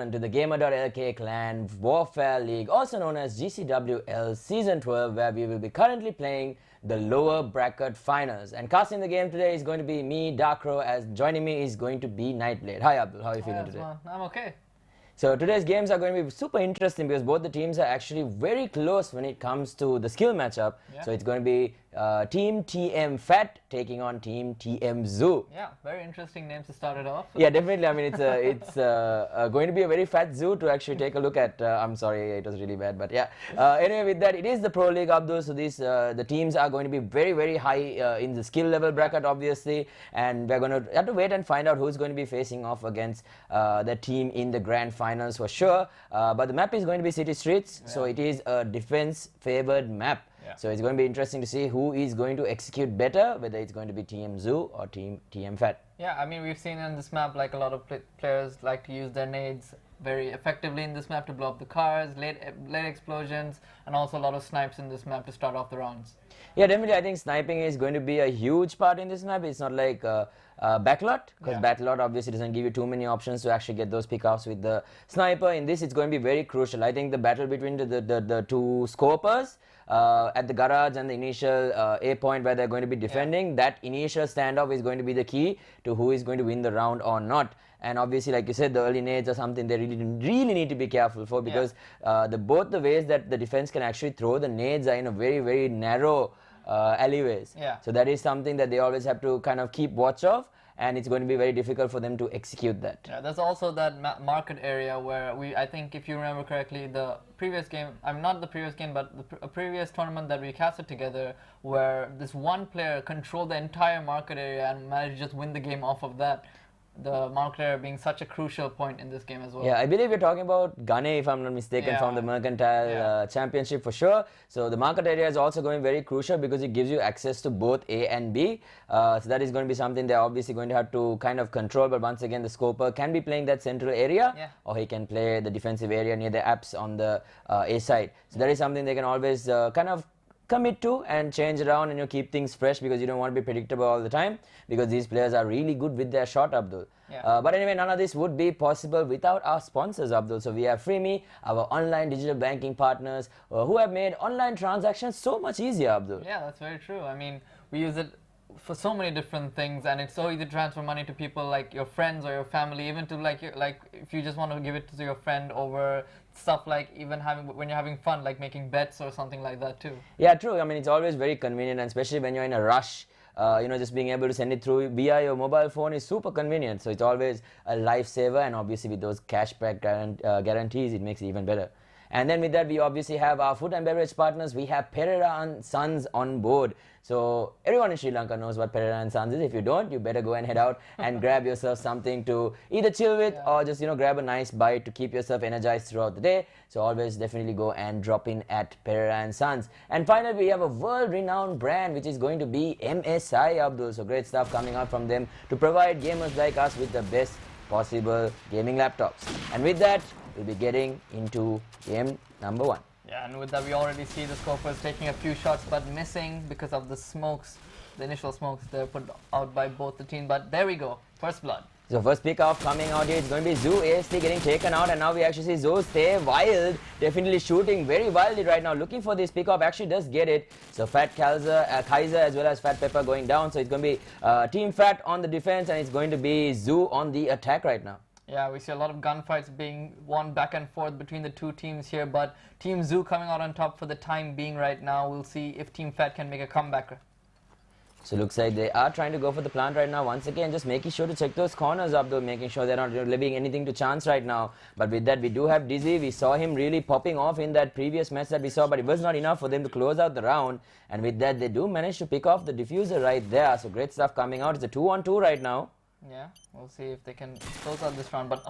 to the GamerLK Clan Warfare League, also known as GCWL Season 12, where we will be currently playing the lower bracket finals. And casting the game today is going to be me, Darkro, as joining me is going to be Nightblade. Hi Abdul, how are you feeling today? I'm okay. So today's games are going to be super interesting because both the teams are actually very close when it comes to the skill matchup. Yeah. So it's going to be Team TM Phat taking on Team TM Zoo. Yeah, very interesting names to start it off. Yeah, definitely. I mean, it's going to be a very fat zoo to actually take a look at. I'm sorry, it was really bad, but yeah. Anyway, with that, it is the Pro League, Abdul. So these the teams are going to be very, very high in the skill level bracket, obviously, and we're going to have to wait and find out who's going to be facing off against the team in the grand finals for sure. But the map is going to be City Streets, so it is a defense-favored map. Yeah. So it's going to be interesting to see who is going to execute better, whether it's going to be Team Zoo or Team TM Phat. Yeah, I mean, we've seen on this map like a lot of players like to use their nades very effectively in this map to blow up the cars, late explosions, and also a lot of snipes in this map to start off the rounds. Yeah, definitely. I think sniping is going to be a huge part in this map. It's not like Backlot, because Backlot obviously doesn't give you too many options to actually get those pickoffs with the sniper. In this, it's going to be very crucial. I think the battle between the two scopers at the garage and the initial A point where they're going to be defending, that initial standoff is going to be the key to who is going to win the round or not. And obviously, like you said, the early nades are something they really need to be careful for, because both the ways that the defense can actually throw the nades are in a very, very narrow alleyways. Yeah. So that is something that they always have to kind of keep watch of, and it's going to be very difficult for them to execute that. Yeah, there's also that market area where I think if you remember correctly, the previous game, not the previous game, but a previous tournament that we casted together, where this one player controlled the entire market area and managed to just win the game off of that. The market area being such a crucial point in this game as well. Yeah, I believe you're talking about Gane, if I'm not mistaken, from the Mercantile Championship for sure. So the market area is also going very crucial because it gives you access to both A and B. So that is going to be something they're obviously going to have to kind of control. But once again, the scoper can be playing that central area, or he can play the defensive area near the apps on the A side. So that is something they can always kind of commit to and change around, and keep things fresh, because you don't want to be predictable all the time, because these players are really good with their shot, Abdul. But anyway, none of this would be possible without our sponsors, Abdul. So we have Freeme, our online digital banking partners, who have made online transactions so much easier, Abdul. Yeah, that's very true. I mean, we use it for so many different things, and it's so easy to transfer money to people like your friends or your family, even to like if you just want to give it to your friend over stuff like even when you're having fun, like making bets or something like that too. Yeah, true. I mean, it's always very convenient, and especially when you're in a rush. Just being able to send it through via your mobile phone is super convenient. So it's always a lifesaver, and obviously with those cashback guarantees, it makes it even better. And then with that, we obviously have our food and beverage partners. We have Pereira & Sons on board. So everyone in Sri Lanka knows what Pereira & Sons is. If you don't, you better go and head out and grab yourself something to either chill with or just, grab a nice bite to keep yourself energized throughout the day. So always definitely go and drop in at Pereira & Sons. And finally, we have a world-renowned brand, which is going to be MSI, Abdul. So great stuff coming out from them to provide gamers like us with the best possible gaming laptops. And with that, we'll be getting into game number 1. Yeah, and with that, we already see the scopers taking a few shots but missing because of the smokes, the initial smokes they're put out by both the teams. But there we go, first blood. So first pick off coming out here, it's going to be Zoo AST getting taken out, and now we actually see Zoo stay wild, definitely shooting very wildly right now, looking for this pick off, actually does get it. So Phat Kaiser as well as Phat Pepper going down, so it's going to be Team Phat on the defense, and it's going to be Zoo on the attack right now. Yeah, we see a lot of gunfights being won back and forth between the two teams here, but Team Zoo coming out on top for the time being right now. We'll see if Team Phat can make a comeback. So looks like they are trying to go for the plant right now. Once again, just making sure to check those corners up, though, making sure they're not leaving anything to chance right now. But with that, we do have Dizzy. We saw him really popping off in that previous match that we saw, but it was not enough for them to close out the round. And with that, they do manage to pick off the diffuser right there. So great stuff coming out. It's a 2-on-2 right now. Yeah, we'll see if they can close out this round, but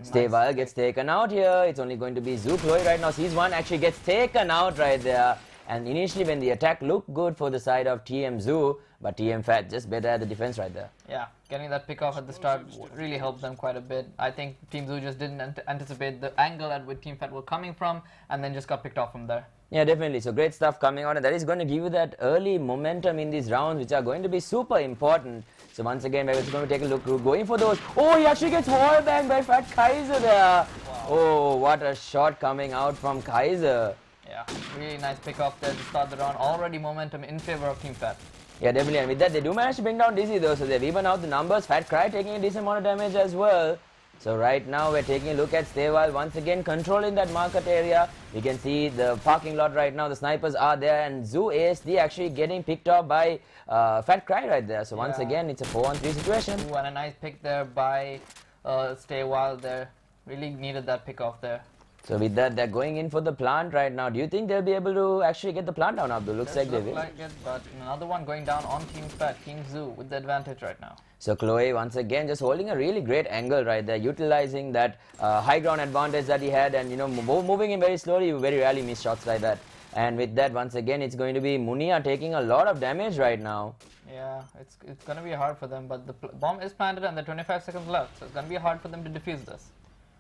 Stay Wild gets taken out here. It's only going to be Zoo Chloe right now. Sees one, actually gets taken out right there. And initially when the attack looked good for the side of TM Zoo, but TM Phat just better at the defense right there. Yeah, getting that pick off at the start really helped them quite a bit. I think Team Zoo just didn't anticipate the angle at which Team Phat were coming from, and then just got picked off from there. Yeah, definitely. So great stuff coming out, and that is going to give you that early momentum in these rounds, which are going to be super important. So once again, we're just going to take a look. Going for those. Oh, he actually gets wall banged by Phat Kaiser there. Wow. Oh, what a shot coming out from Kaiser. Yeah, really nice pick off there to start the round. Already momentum in favor of Team Phat. Yeah, definitely. And with that, they do manage to bring down Dizzy though. So they've even out the numbers. Phat Cry taking a decent amount of damage as well. So right now we're taking a look at Staywild once again controlling that market area. You can see the parking lot right now. The snipers are there, and Zoo ASD actually getting picked up by Phat Cry right there. So once again, it's a 4-on-3 situation. Ooh, and a nice pick there by Staywild there. Really needed that pick off there. So with that, they're going in for the plant right now. Do you think they'll be able to actually get the plant down, Abdul? Looks like they will. Like it, but another one going down on Team Phat, Team Zoo with the advantage right now. So Chloe once again just holding a really great angle right there, utilizing that high ground advantage that he had, and moving in very slowly. You very rarely miss shots like that. And with that, once again, it's going to be Munia taking a lot of damage right now. Yeah, it's going to be hard for them, but the bomb is planted and there are 25 seconds left, so it's going to be hard for them to defuse this.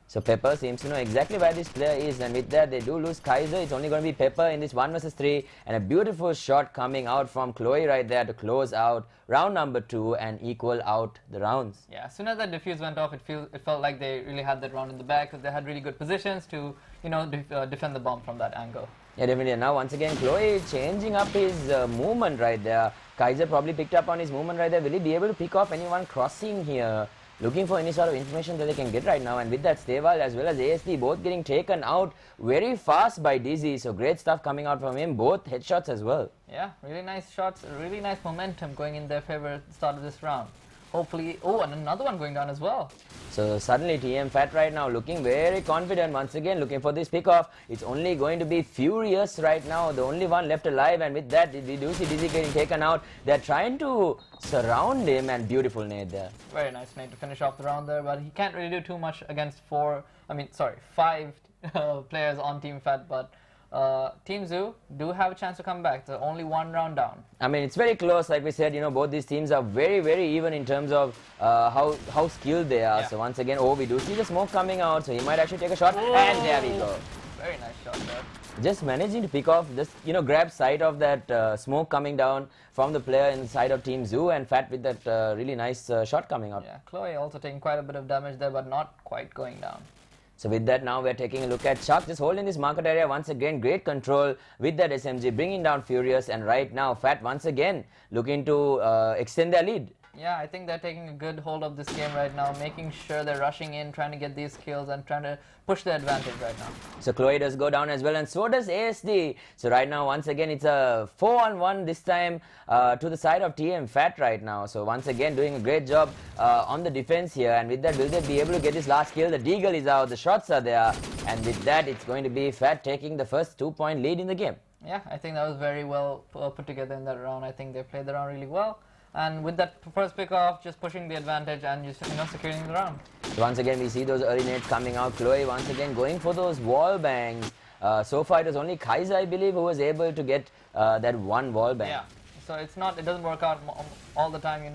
So Pepper seems to know exactly where this player is, and with that they do lose Kaiser. It's only going to be Pepper in this 1 versus 3, and a beautiful shot coming out from Chloe right there to close out round number 2 and equal out the rounds. Yeah, as soon as that defuse went off, it felt like they really had that round in the bag, because they had really good positions to defend the bomb from that angle. Yeah, definitely. And now once again Chloe changing up his movement right there. Kaiser probably picked up on his movement right there. Will he be able to pick off anyone crossing here? Looking for any sort of information that they can get right now, and with that Staywild as well as ASD both getting taken out very fast by Dizzy, so great stuff coming out from him, both headshots as well. Yeah, really nice shots, really nice momentum going in their favor at the start of this round. Hopefully, oh, and another one going down as well. So suddenly TM Phat right now looking very confident once again, looking for this pick off. It's only going to be Furious right now, the only one left alive, and with that we do see Dizzy getting taken out. They're trying to surround him, and beautiful nade there. Very nice nade to finish off the round there, but he can't really do too much against 5 players on Team Phat, but Team Zoo do have a chance to come back. They're only 1 round down. I mean, it's very close. Like we said, both these teams are very, very even in terms of how skilled they are. Yeah. So once again, we do see the smoke coming out. So he might actually take a shot. Whoa. And there we go. Very nice shot there. Just managing to pick off, just grab sight of that smoke coming down from the player inside of Team Zoo, and Phat with that really nice shot coming out. Yeah, Chloe also taking quite a bit of damage there, but not quite going down. So with that, now we're taking a look at Chuck, just holding this market area once again. Great control with that SMG, bringing down Furious, and right now Phat once again looking to extend their lead. Yeah, I think they're taking a good hold of this game right now, making sure they're rushing in, trying to get these kills and trying to push the advantage right now. So Chloe does go down as well, and so does ASD. So right now, once again, it's a 4-on-1 this time to the side of TM Phat right now. So once again, doing a great job on the defense here, and with that, will they be able to get this last kill? The Deagle is out, the shots are there, and with that, it's going to be Phat taking the first 2-point lead in the game. Yeah, I think that was very well put together in that round. I think they played the round really well. And with that first pick off, just pushing the advantage and just securing the round. So once again, we see those early nades coming out. Chloe once again going for those wall bangs. So far, it was only Kaiser, I believe, who was able to get that one wall bang. Yeah. So it doesn't work out all the time.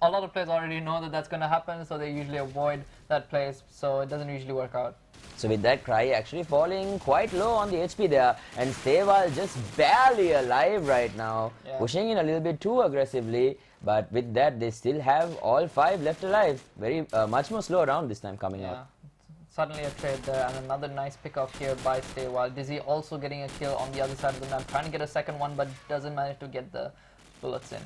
A lot of players already know that that's going to happen, so they usually avoid that place. So it doesn't usually work out. So with that, Cry actually falling quite low on the HP there, and Staywild just barely alive right now, pushing in a little bit too aggressively. But with that, they still have all 5 left alive. Very much more slow round this time coming out. Suddenly a trade there, and another nice pick off here by Staywild. Dizzy also getting a kill on the other side of the map, trying to get a second one, but doesn't manage to get the bullets in.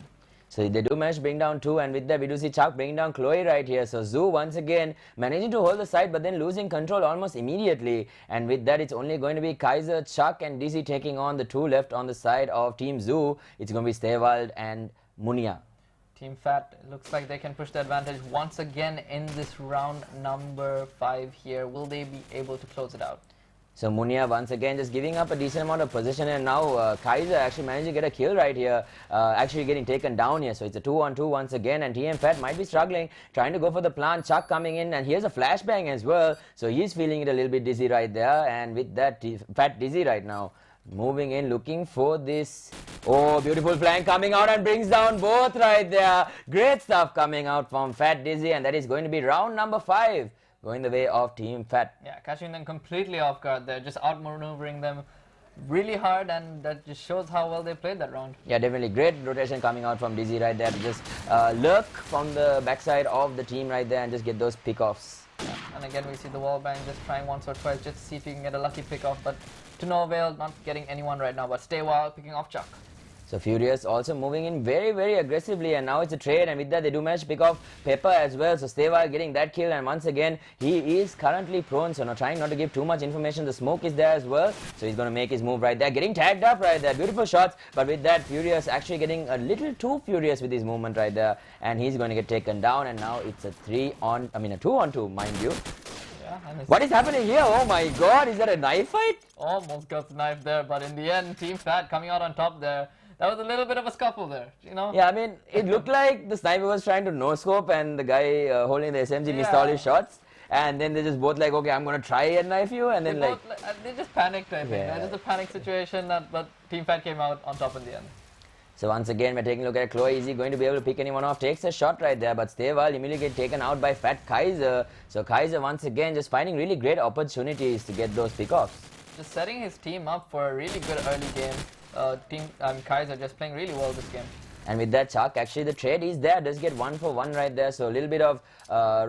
So they do manage to bring down 2, and with that we do see Chuck bringing down Chloe right here. So Zoo once again managing to hold the side, but then losing control almost immediately. And with that, it's only going to be Kaiser, Chuck and Dizzy taking on the 2 left on the side of Team Zoo. It's going to be Staywild and Munia. Team Phat, looks like they can push the advantage once again in this round number 5 here. Will they be able to close it out? So Munia once again just giving up a decent amount of position, and now Kaiser actually managed to get a kill right here, actually getting taken down here. So it's a 2-on-2 once again, and TM Phat might be struggling, trying to go for the plant. Chuck coming in, and here's a flashbang as well. So he's feeling it a little bit dizzy right there, and with that, Phat dizzy right now. Moving in, looking for this. Oh, beautiful flank coming out and brings down both right there. Great stuff coming out from Phat Dizzy, and that is going to be round number 5. Going the way of Team Phat. Yeah, catching them completely off guard there, just outmaneuvering them really hard, and that just shows how well they played that round. Yeah, definitely great rotation coming out from Dizzy right there to just lurk from the backside of the team right there and just get those pick-offs. And again, we see the wall bang just trying once or twice just to see if he can get a lucky pick off, but to no avail, not getting anyone right now. But Stay Wild picking off Chuck. So Furious also moving in very, very aggressively, and now it's a trade, and with that they do manage to pick off Pepper as well. So Stay Wild getting that kill, and once again he is currently prone, so now trying not to give too much information. The smoke is there as well, so he's going to make his move right there, getting tagged up right there. Beautiful shots, but with that Furious actually getting a little too furious with his movement right there, and he's going to get taken down, and now it's a 2-on-2, mind you. What is happening here? Oh my god, is that a knife fight? Almost got the knife there, but in the end, Team Phat coming out on top there. That was a little bit of a scuffle there, you know? Yeah, I mean, it looked like the sniper was trying to no-scope and the guy holding the SMG missed all his shots. And then they just both like, okay, I'm going to try and knife you. And then they just panicked, I think. Yeah. It was a panic situation, but Team Phat came out on top in the end. So once again, we're taking a look at Chloe. Is he going to be able to pick anyone off? Takes a shot right there, but Stay Wild immediately get taken out by Phat Kaiser. So Kaiser once again just finding really great opportunities to get those pick-offs. Just setting his team up for a really good early game. Kaiser just playing really well this game. And with that, Chuck, actually the trade is there. Does get 1-for-1 right there. So a little bit of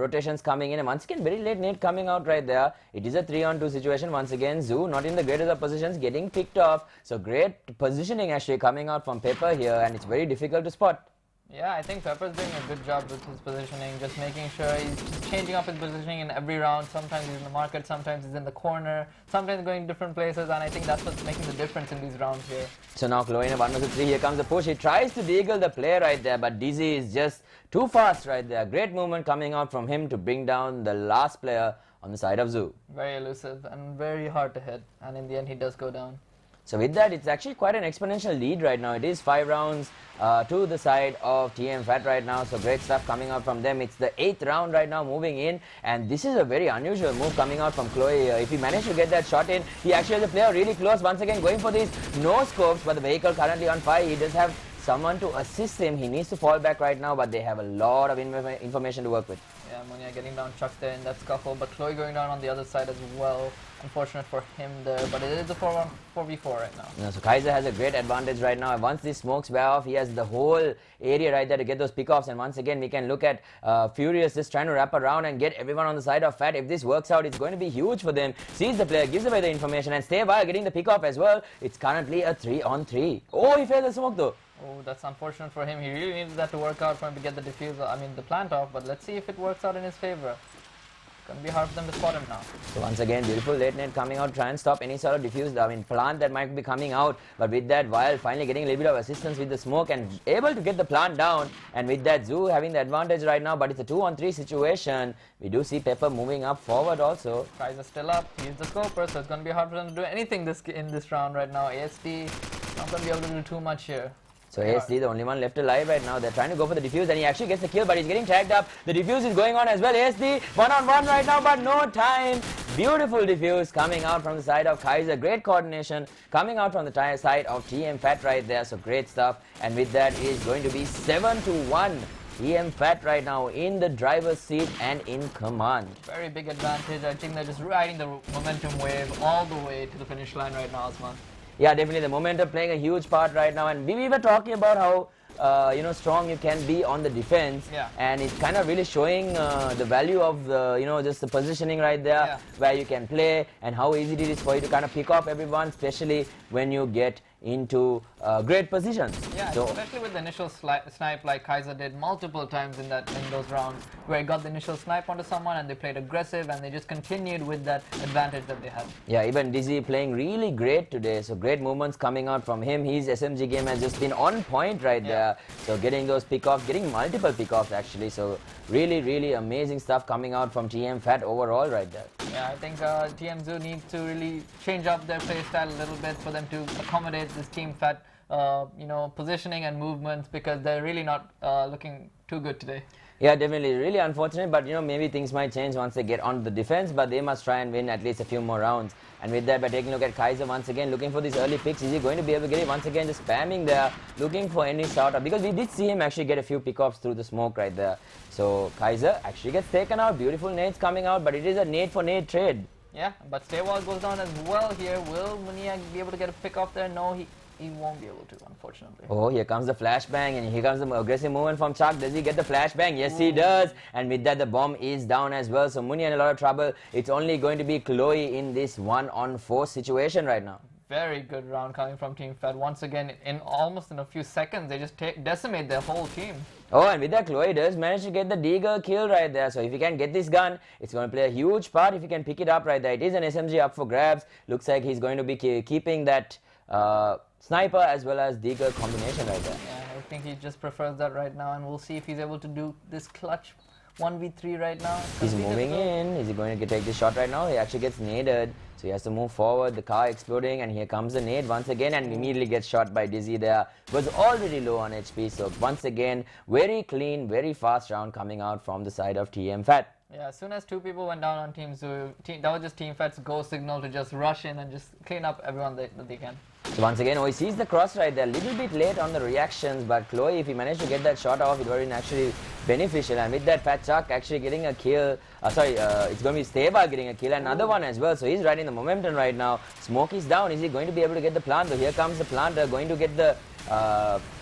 rotations coming in. And once again, very late nade coming out right there. It is a 3-on-2 situation. Once again, Zoo not in the greatest of positions, getting picked off. So great positioning actually coming out from Pepper here. And it's very difficult to spot. Yeah, I think Pepper's doing a good job with his positioning, just making sure he's just changing up his positioning in every round. Sometimes he's in the market, sometimes he's in the corner, sometimes going different places, and I think that's what's making the difference in these rounds here. So now Chloe in a 1-3, here comes the push. He tries to deagle the play right there, but Dizzy is just too fast right there. Great movement coming out from him to bring down the last player on the side of Zoo. Very elusive and very hard to hit, and in the end he does go down. So with that, it's actually quite an exponential lead right now. It is 5 rounds to the side of TM Phat right now. So great stuff coming out from them. It's the 8th round right now moving in. And this is a very unusual move coming out from Chloe. If he managed to get that shot in, he actually has a player really close. Once again, going for these no scopes. But the vehicle currently on fire. He does have someone to assist him. He needs to fall back right now. But they have a lot of information to work with. Yeah, Munya getting down Chuck there in that scuffle. But Chloe going down on the other side as well. Unfortunate for him there, but it is a 4v4 right now. Yeah, so Kaiser has a great advantage right now. Once these smokes wear off, he has the whole area right there to get those pickoffs. And once again, we can look at Furious just trying to wrap around and get everyone on the side of Phat. If this works out, it's going to be huge for them. Sees the player, gives away the information, and Stay Wild getting the pickoff as well. It's currently a 3-on-3. Oh, he failed the smoke though. Oh, that's unfortunate for him. He really needed that to work out for him to get the diffuser, the plant off. But let's see if it works out in his favor. Gonna be hard for them to spot him now. So once again, beautiful late nade coming out, try and stop any sort of diffuse, plant that might be coming out. But with that, Wild finally getting a little bit of assistance with the smoke and able to get the plant down. And with that, Zoo having the advantage right now, but it's a 2-on-3 situation. We do see Pepper moving up forward also. Kaiser still up, he's the scoper, so it's gonna be hard for them to do anything in this round right now. ASD not gonna be able to do too much here. So ASD, the only one left alive right now. They're trying to go for the defuse, and he actually gets the kill, but he's getting tagged up. The defuse is going on as well. ASD, 1-on-1 right now, but no time. Beautiful defuse coming out from the side of Kaiser. Great coordination coming out from the side of TM Phat right there. So great stuff. And with that is going to be 7-1. TM Phat right now in the driver's seat and in command. Very big advantage. I think they're just riding the momentum wave all the way to the finish line right now, Osman. Yeah, definitely the momentum playing a huge part right now, and we were talking about how strong you can be on the defense, and it's kind of really showing the value of the just the positioning right there, where you can play and how easy it is for you to kind of pick off everyone, especially when you get into great positions. Yeah, so, especially with the initial snipe like Kaiser did multiple times in those rounds, where he got the initial snipe onto someone and they played aggressive and they just continued with that advantage that they had. Yeah, even Dizzy playing really great today, so great movements coming out from him. His SMG game has just been on point right there, so getting those pickoffs, getting multiple pickoffs actually, so really amazing stuff coming out from TM Phat overall right there. Yeah, I think TM Zoo needs to really change up their play style a little bit for them to accommodate this Team Phat positioning and movements, because they're really not looking too good today. Yeah, definitely. Really unfortunate, but maybe things might change once they get on the defense, but they must try and win at least a few more rounds. And with that, by taking a look at Kaiser once again, looking for these early picks, is he going to be able to get it? Once again, just spamming there, looking for any sort of, because we did see him actually get a few pickoffs through the smoke right there. So Kaiser actually gets taken out, beautiful nades coming out, but it is a nade for nade trade. Yeah, but Stay Wild goes down as well here. Will Muniak be able to get a pick off there? No, he he won't be able to, unfortunately. Oh, here comes the flashbang, and here comes the aggressive movement from Chuck. Does he get the flashbang? Yes, he does. And with that, the bomb is down as well. So Munia in a lot of trouble. It's only going to be Chloe in this 1-on-4 situation right now. Very good round coming from Team Phat. Once again, almost in a few seconds, they just decimate their whole team. Oh, and with that, Chloe does manage to get the Deagle kill right there. So if he can get this gun, it's going to play a huge part if he can pick it up right there. It is an SMG up for grabs. Looks like he's going to be keeping that sniper as well as Deagle combination right there. Yeah, I think he just prefers that right now, and we'll see if he's able to do this clutch 1v3 right now. He's moving in. Is he going to take this shot right now? He actually gets naded. So he has to move forward, the car exploding, and here comes the nade once again, and immediately gets shot by Dizzy there. Was already low on HP, so once again, very clean, very fast round coming out from the side of TM Phat. Yeah, as soon as two people went down on Team Zoo, that was just Team Phat's go signal to just rush in and just clean up everyone that they can. So once again, he sees the cross right there, a little bit late on the reactions, but Chloe, if he managed to get that shot off, it would have been actually beneficial. And with that, Phat Chuck actually getting a kill. It's going to be Stable getting a kill, another one as well. So he's riding the momentum right now. Smoke is down. Is he going to be able to get the plant? So here comes the planter, going to get the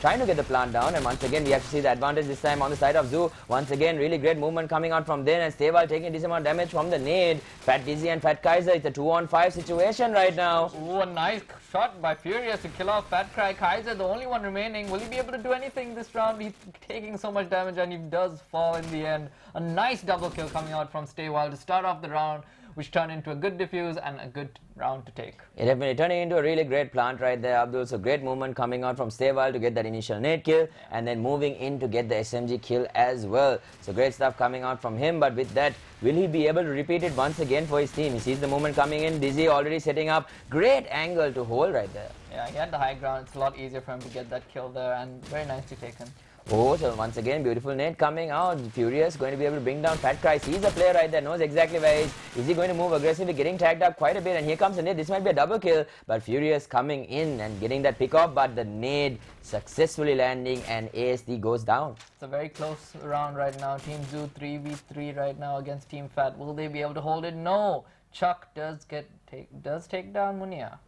trying to get the plant down, and once again we have to see the advantage this time on the side of Zoo. Once again, really great movement coming out from there, and Stable taking a decent amount of damage from the nade. Phat Dizzy and Phat Kaiser, it's a 2-on-5 situation right now. Ooh, a nice shot by Furious to kill off Phat Kaiser, the only one remaining. Will he be able to do anything this round? He's taking so much damage, and he does fall in the end. A nice double kill coming out from Stable to start off the round, which turned into a good defuse and a good round to take. It definitely turning into a really great plant right there, Abdul. So great movement coming out from Stable to get that initial nade kill, and then moving in to get the SMG kill as well. So great stuff coming out from him, but with that, will he be able to repeat it once again for his team? He sees the movement coming in, Dizzy already setting up. Great angle to hold right there. Yeah, he had the high ground. It's a lot easier for him to get that kill there, and very nicely taken. Oh, so once again, beautiful nade coming out. Furious going to be able to bring down Phat Kaiser. He's a player right there, knows exactly where he is. Is he going to move aggressively, getting tagged up quite a bit? And here comes the nade. This might be a double kill, but Furious coming in and getting that pick off, but the nade successfully landing, and ASD goes down. It's a very close round right now. Team Zoo 3v3 right now against Team Phat. Will they be able to hold it? No. Chuck does take down Munia.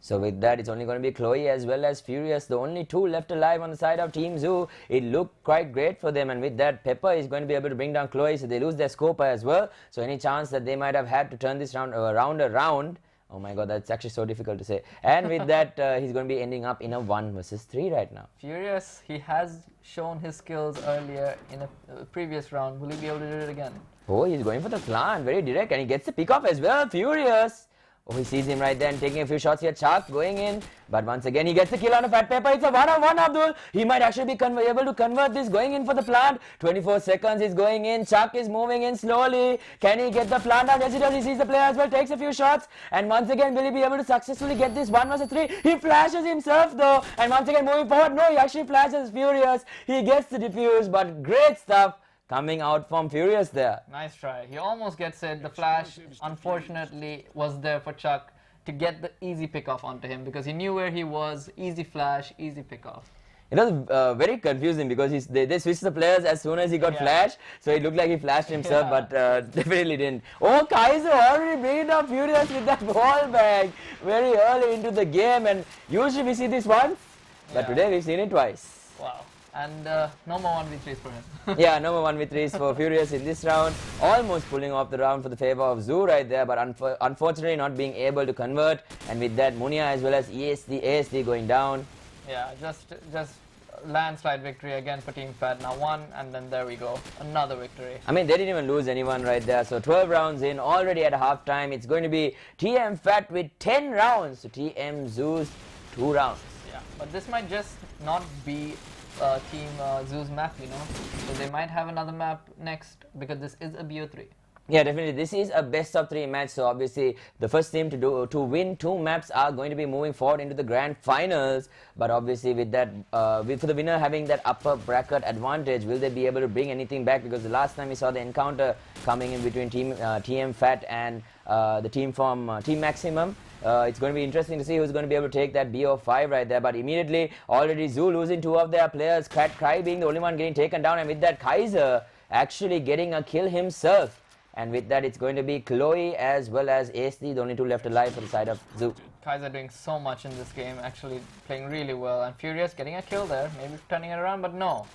So with that, it's only going to be Chloe as well as Furious, the only two left alive on the side of Team Zoo. It looked quite great for them, and with that, Pepper is going to be able to bring down Chloe, so they lose their scope as well. So any chance that they might have had to turn this round around, oh my god, that's actually so difficult to say. And with that, he's going to be ending up in a 1 versus 3 right now. Furious, he has shown his skills earlier in a previous round. Will he be able to do it again? Oh, he's going for the plant, very direct, and he gets the pick off as well. Furious. Oh, he sees him right there and taking a few shots here. Chuck going in, but once again he gets the kill on a Phat Pepper. It's a 1-on-1, Abdul. He might actually be able to convert this, going in for the plant. 24 seconds is going in. Chuck is moving in slowly. Can he get the plant out? Yes, he does. He sees the player as well, takes a few shots, and once again will he be able to successfully get this 1 versus 3? He flashes himself though, and once again moving forward. No, he actually flashes Furious. He gets the defuse, but great stuff coming out from Furious there. Nice try. He almost gets it. The flash, unfortunately, was there for Chuck to get the easy pick-off onto him, because he knew where he was. Easy flash, easy pick-off. It was very confusing because they switched the players as soon as he got flashed, so it looked like he flashed himself, but definitely didn't. Oh, Kaiser already bringing down Furious with that ball bag very early into the game, and usually we see this once, but today we've seen it twice. Wow. And no more 1v3s for him. Yeah, no more 1v3s for Furious in this round. Almost pulling off the round for the favor of Zoo right there, but unfortunately not being able to convert. And with that, Munia as well as ASD going down. Yeah, just landslide victory again for Team Phat. Now 1, and then there we go, another victory. I mean, they didn't even lose anyone right there. So 12 rounds in, already at halftime. It's going to be TM Phat with 10 rounds to TM Zoo's 2 rounds. Yeah, but this might just not be Team Zoo's map, you know, so they might have another map next, because this is a BO3. Yeah, definitely. This is a best of 3 match, so obviously the first team to win 2 maps are going to be moving forward into the grand finals. But obviously with that, for the winner having that upper bracket advantage, will they be able to bring anything back? Because the last time we saw the encounter coming in between TM Phat and the team from Team Maximum. It's going to be interesting to see who's going to be able to take that BO5 right there. But immediately, already Zoo losing 2 of their players, Cry being the only one getting taken down, and with that, Kaiser actually getting a kill himself. and with that it's going to be Chloe as well as ASD, the only two left alive for the side of Zoo. Kaiser doing so much in this game, actually playing really well, and Furious getting a kill there, maybe turning it around, but no.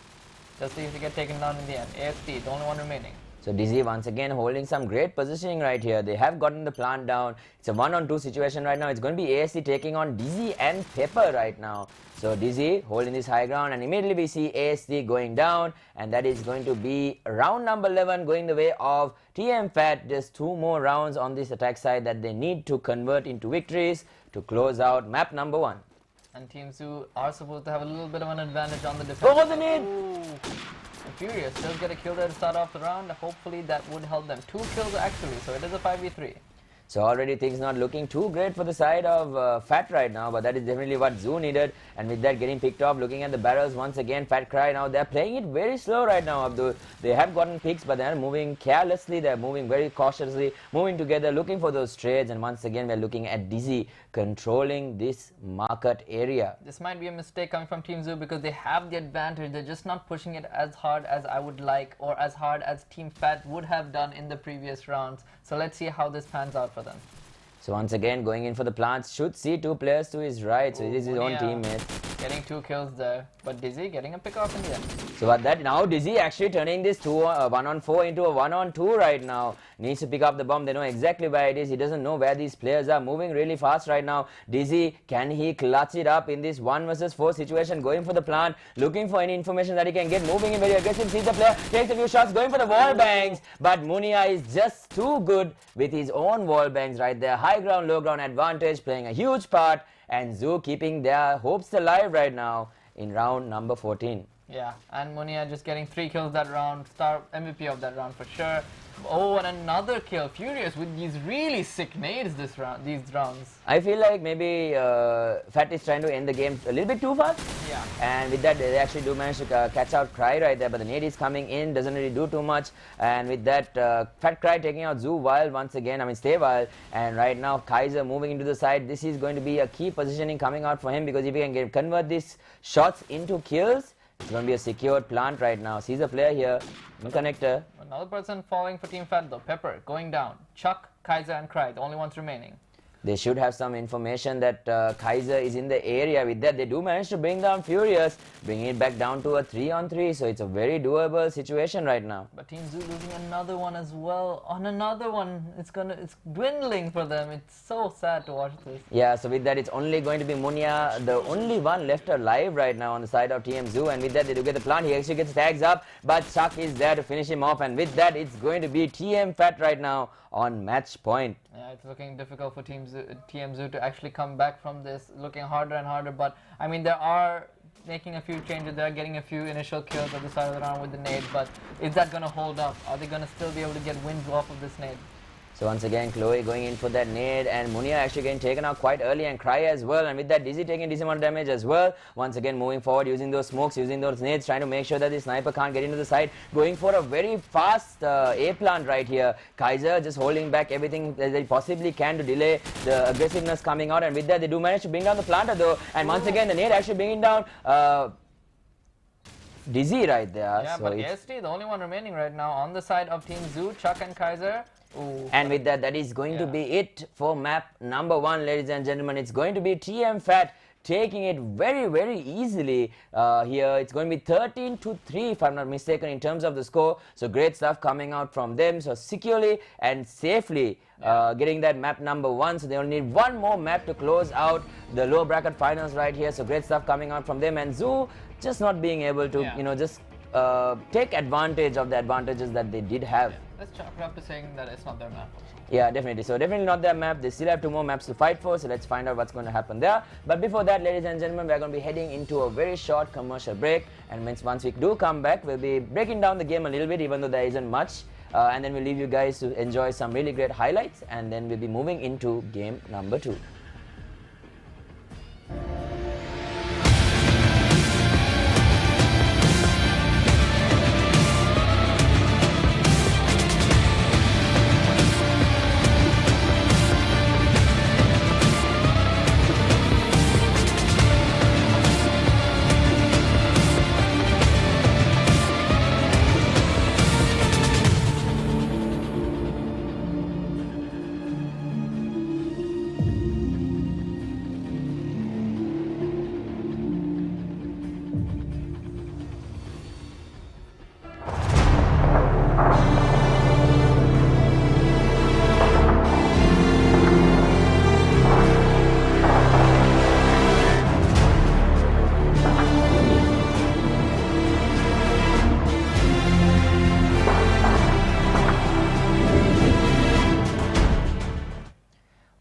Just easy to get taken down in the end. ASD, the only one remaining. So Dizzy once again holding some great positioning right here. They have gotten the plant down. It's a 1-on-2 situation right now. It's going to be ASD taking on Dizzy and Pepper right now. So Dizzy holding this high ground, and immediately we see ASD going down, and that is going to be round number 11 going the way of TM Phat. Just 2 more rounds on this attack side that they need to convert into victories to close out map number 1. And Team Zoo are supposed to have a little bit of an advantage on the defense. Go for the nade! And Furious does get a kill there to start off the round. Hopefully that would help them. 2 kills actually, so it is a 5v3. So already things not looking too great for the side of Phat right now, but that is definitely what Zoo needed. And with that getting picked off, looking at the barrels once again, Phat Cry now they're playing it very slow right now, Abdul. They have gotten picks, but they're moving carelessly, they're moving very cautiously, moving together, looking for those trades. And once again we're looking at Dizzy controlling this market area. This might be a mistake coming from Team Zoo because they have the advantage. They're just not pushing it as hard as I would like, or as hard as Team Phat would have done in the previous rounds. So let's see how this pans out for them. So once again going in for the plants, should see 2 players to his right, so it is his own teammate. Getting 2 kills there, but Dizzy getting a pick off in the end. So what that now Dizzy actually turning this 1-on-4 into a 1-on-2 right now. Needs to pick up the bomb. They know exactly where it is. He doesn't know where these players are. Moving really fast right now. Dizzy, can he clutch it up in this 1 versus 4 situation? Going for the plant, looking for any information that he can get. Moving in very aggressive. Sees the player, takes a few shots, going for the wall bangs. But Munia is just too good with his own wall bangs right there. High ground, low ground advantage playing a huge part. And Zoo keeping their hopes alive right now in round number 14. Yeah, and Munia just getting 3 kills that round, star MVP of that round for sure. Oh, and another kill. Furious with these really sick nades this round, these rounds. I feel like maybe Phat is trying to end the game a little bit too fast. Yeah. And with that, they actually do manage to catch out Cry right there, but the nade is coming in, doesn't really do too much. And with that, Phat Cry taking out Zoo Wild once again, Stay Wild. And right now, Kaiser moving into the side. This is going to be a key positioning coming out for him, because if he can convert these shots into kills, it's going to be a secured plant right now. Sees a player here, no connector. Another person falling for Team Phat though, Pepper going down. Chuck, Kaiser and Cry, the only ones remaining. They should have some information that Kaiser is in the area. With that, they do manage to bring down Furious, bringing it back down to a 3-on-3. So it's a very doable situation right now. But Team Zoo losing another one as well. On another one, it's dwindling for them. It's so sad to watch this. Yeah, so with that, it's only going to be Munia, the only one left alive right now on the side of TM Zoo. And with that, they do get the plant. He actually gets tags up, but Chuck is there to finish him off. And with that, it's going to be TM Phat right now on match point. Yeah, it's looking difficult for TM Zoo to actually come back from this, looking harder and harder. But I mean, they are making a few changes. They're getting a few initial kills at the start of the round with the nade. But is that going to hold up? Are they going to still be able to get wins off of this nade? So once again, Chloe going in for that nade, and Munia actually getting taken out quite early, and Cry as well. And with that, Dizzy taking decent amount of damage as well. Once again, moving forward, using those smokes, using those nades, trying to make sure that the sniper can't get into the side. Going for a very fast A-plant right here. Kaiser just holding back everything that they possibly can to delay the aggressiveness coming out. And with that, they do manage to bring down the planter though. And once again, the nade actually bringing down Dizzy right there. Yeah, so but ASD, the only one remaining right now on the side of Team Zoo, Chuck and Kaiser. Ooh, and with that, that is going to be it for map number 1, ladies and gentlemen. It's going to be TM Phat taking it very, very easily here. It's going to be 13-3 if I'm not mistaken in terms of the score. So great stuff coming out from them. So securely and safely getting that map number 1. So they only need one more map to close out the lower bracket finals right here. So great stuff coming out from them. And Zoo just not being able to, you know, just take advantage of the advantages that they did have. Yeah. Let's chalk it up to saying that it's not their map. Yeah, definitely. So definitely not their map. They still have 2 more maps to fight for. So let's find out what's going to happen there. But before that, ladies and gentlemen, we're going to be heading into a very short commercial break. And once we do come back, we'll be breaking down the game a little bit, even though there isn't much. And then we'll leave you guys to enjoy some really great highlights. And then we'll be moving into game number 2.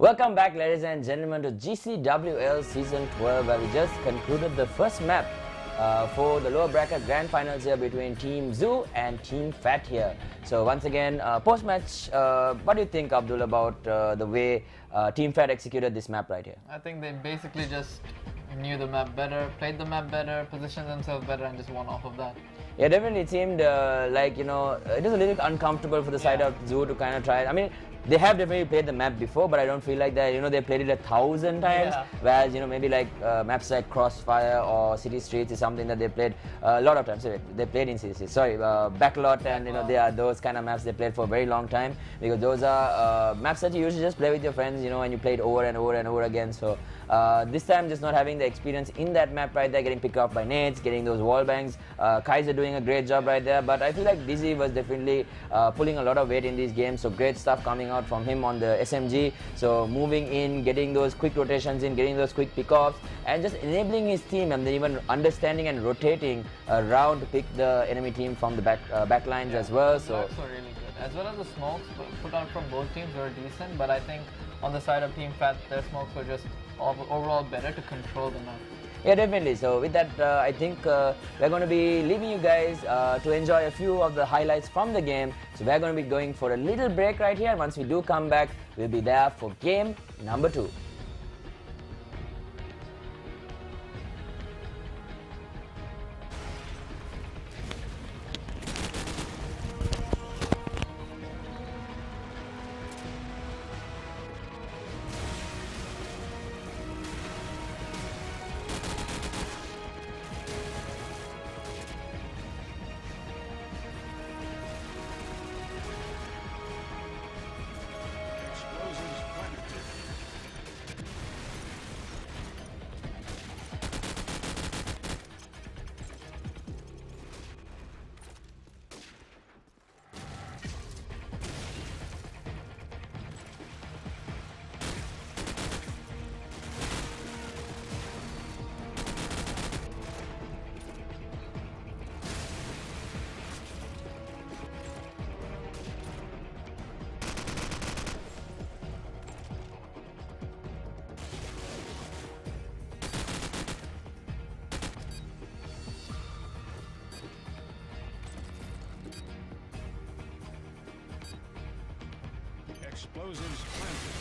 Welcome back, ladies and gentlemen, to GCWL Season 12, where we just concluded the first map for the lower bracket grand finals here between Team Zoo and Team Phat here. So once again, post-match, what do you think, Abdul, about the way Team Phat executed this map right here? I think they basically just knew the map better, played the map better, positioned themselves better, and just won off of that. Yeah, definitely it seemed like, you know, it was a little uncomfortable for the side of Zoo to kind of try it. I mean, they have definitely played the map before, but I don't feel like that, you know, they played it 1,000 times. Yeah. Whereas, you know, maybe like maps like Crossfire or City Streets is something that they played a lot of times. They played in City Streets, sorry, Backlot, and, you know, they are those kind of maps they played for a very long time, because those are maps that you usually just play with your friends, you know, and you play it over and over and over again. So this time, just not having the experience in that map right there, getting picked off by nades, getting those wall bangs. Kaiser doing a great job right there, but I feel like Dizzy was definitely pulling a lot of weight in these games. So great stuff coming out from him on the SMG. So moving in, getting those quick rotations in, getting those quick pickoffs, and just enabling his team, and then even understanding and rotating around to pick the enemy team from the back lines as well. So That's really good. As well as the smokes put out from both teams were decent, but I think on the side of Team Phat, their smokes were just overall better to control the map. yeah, definitely. So with that, I think we're going to be leaving you guys to enjoy a few of the highlights from the game. So we're going to be going for a little break right here. Once we do come back, we'll be there for game number 2. Explosives planted.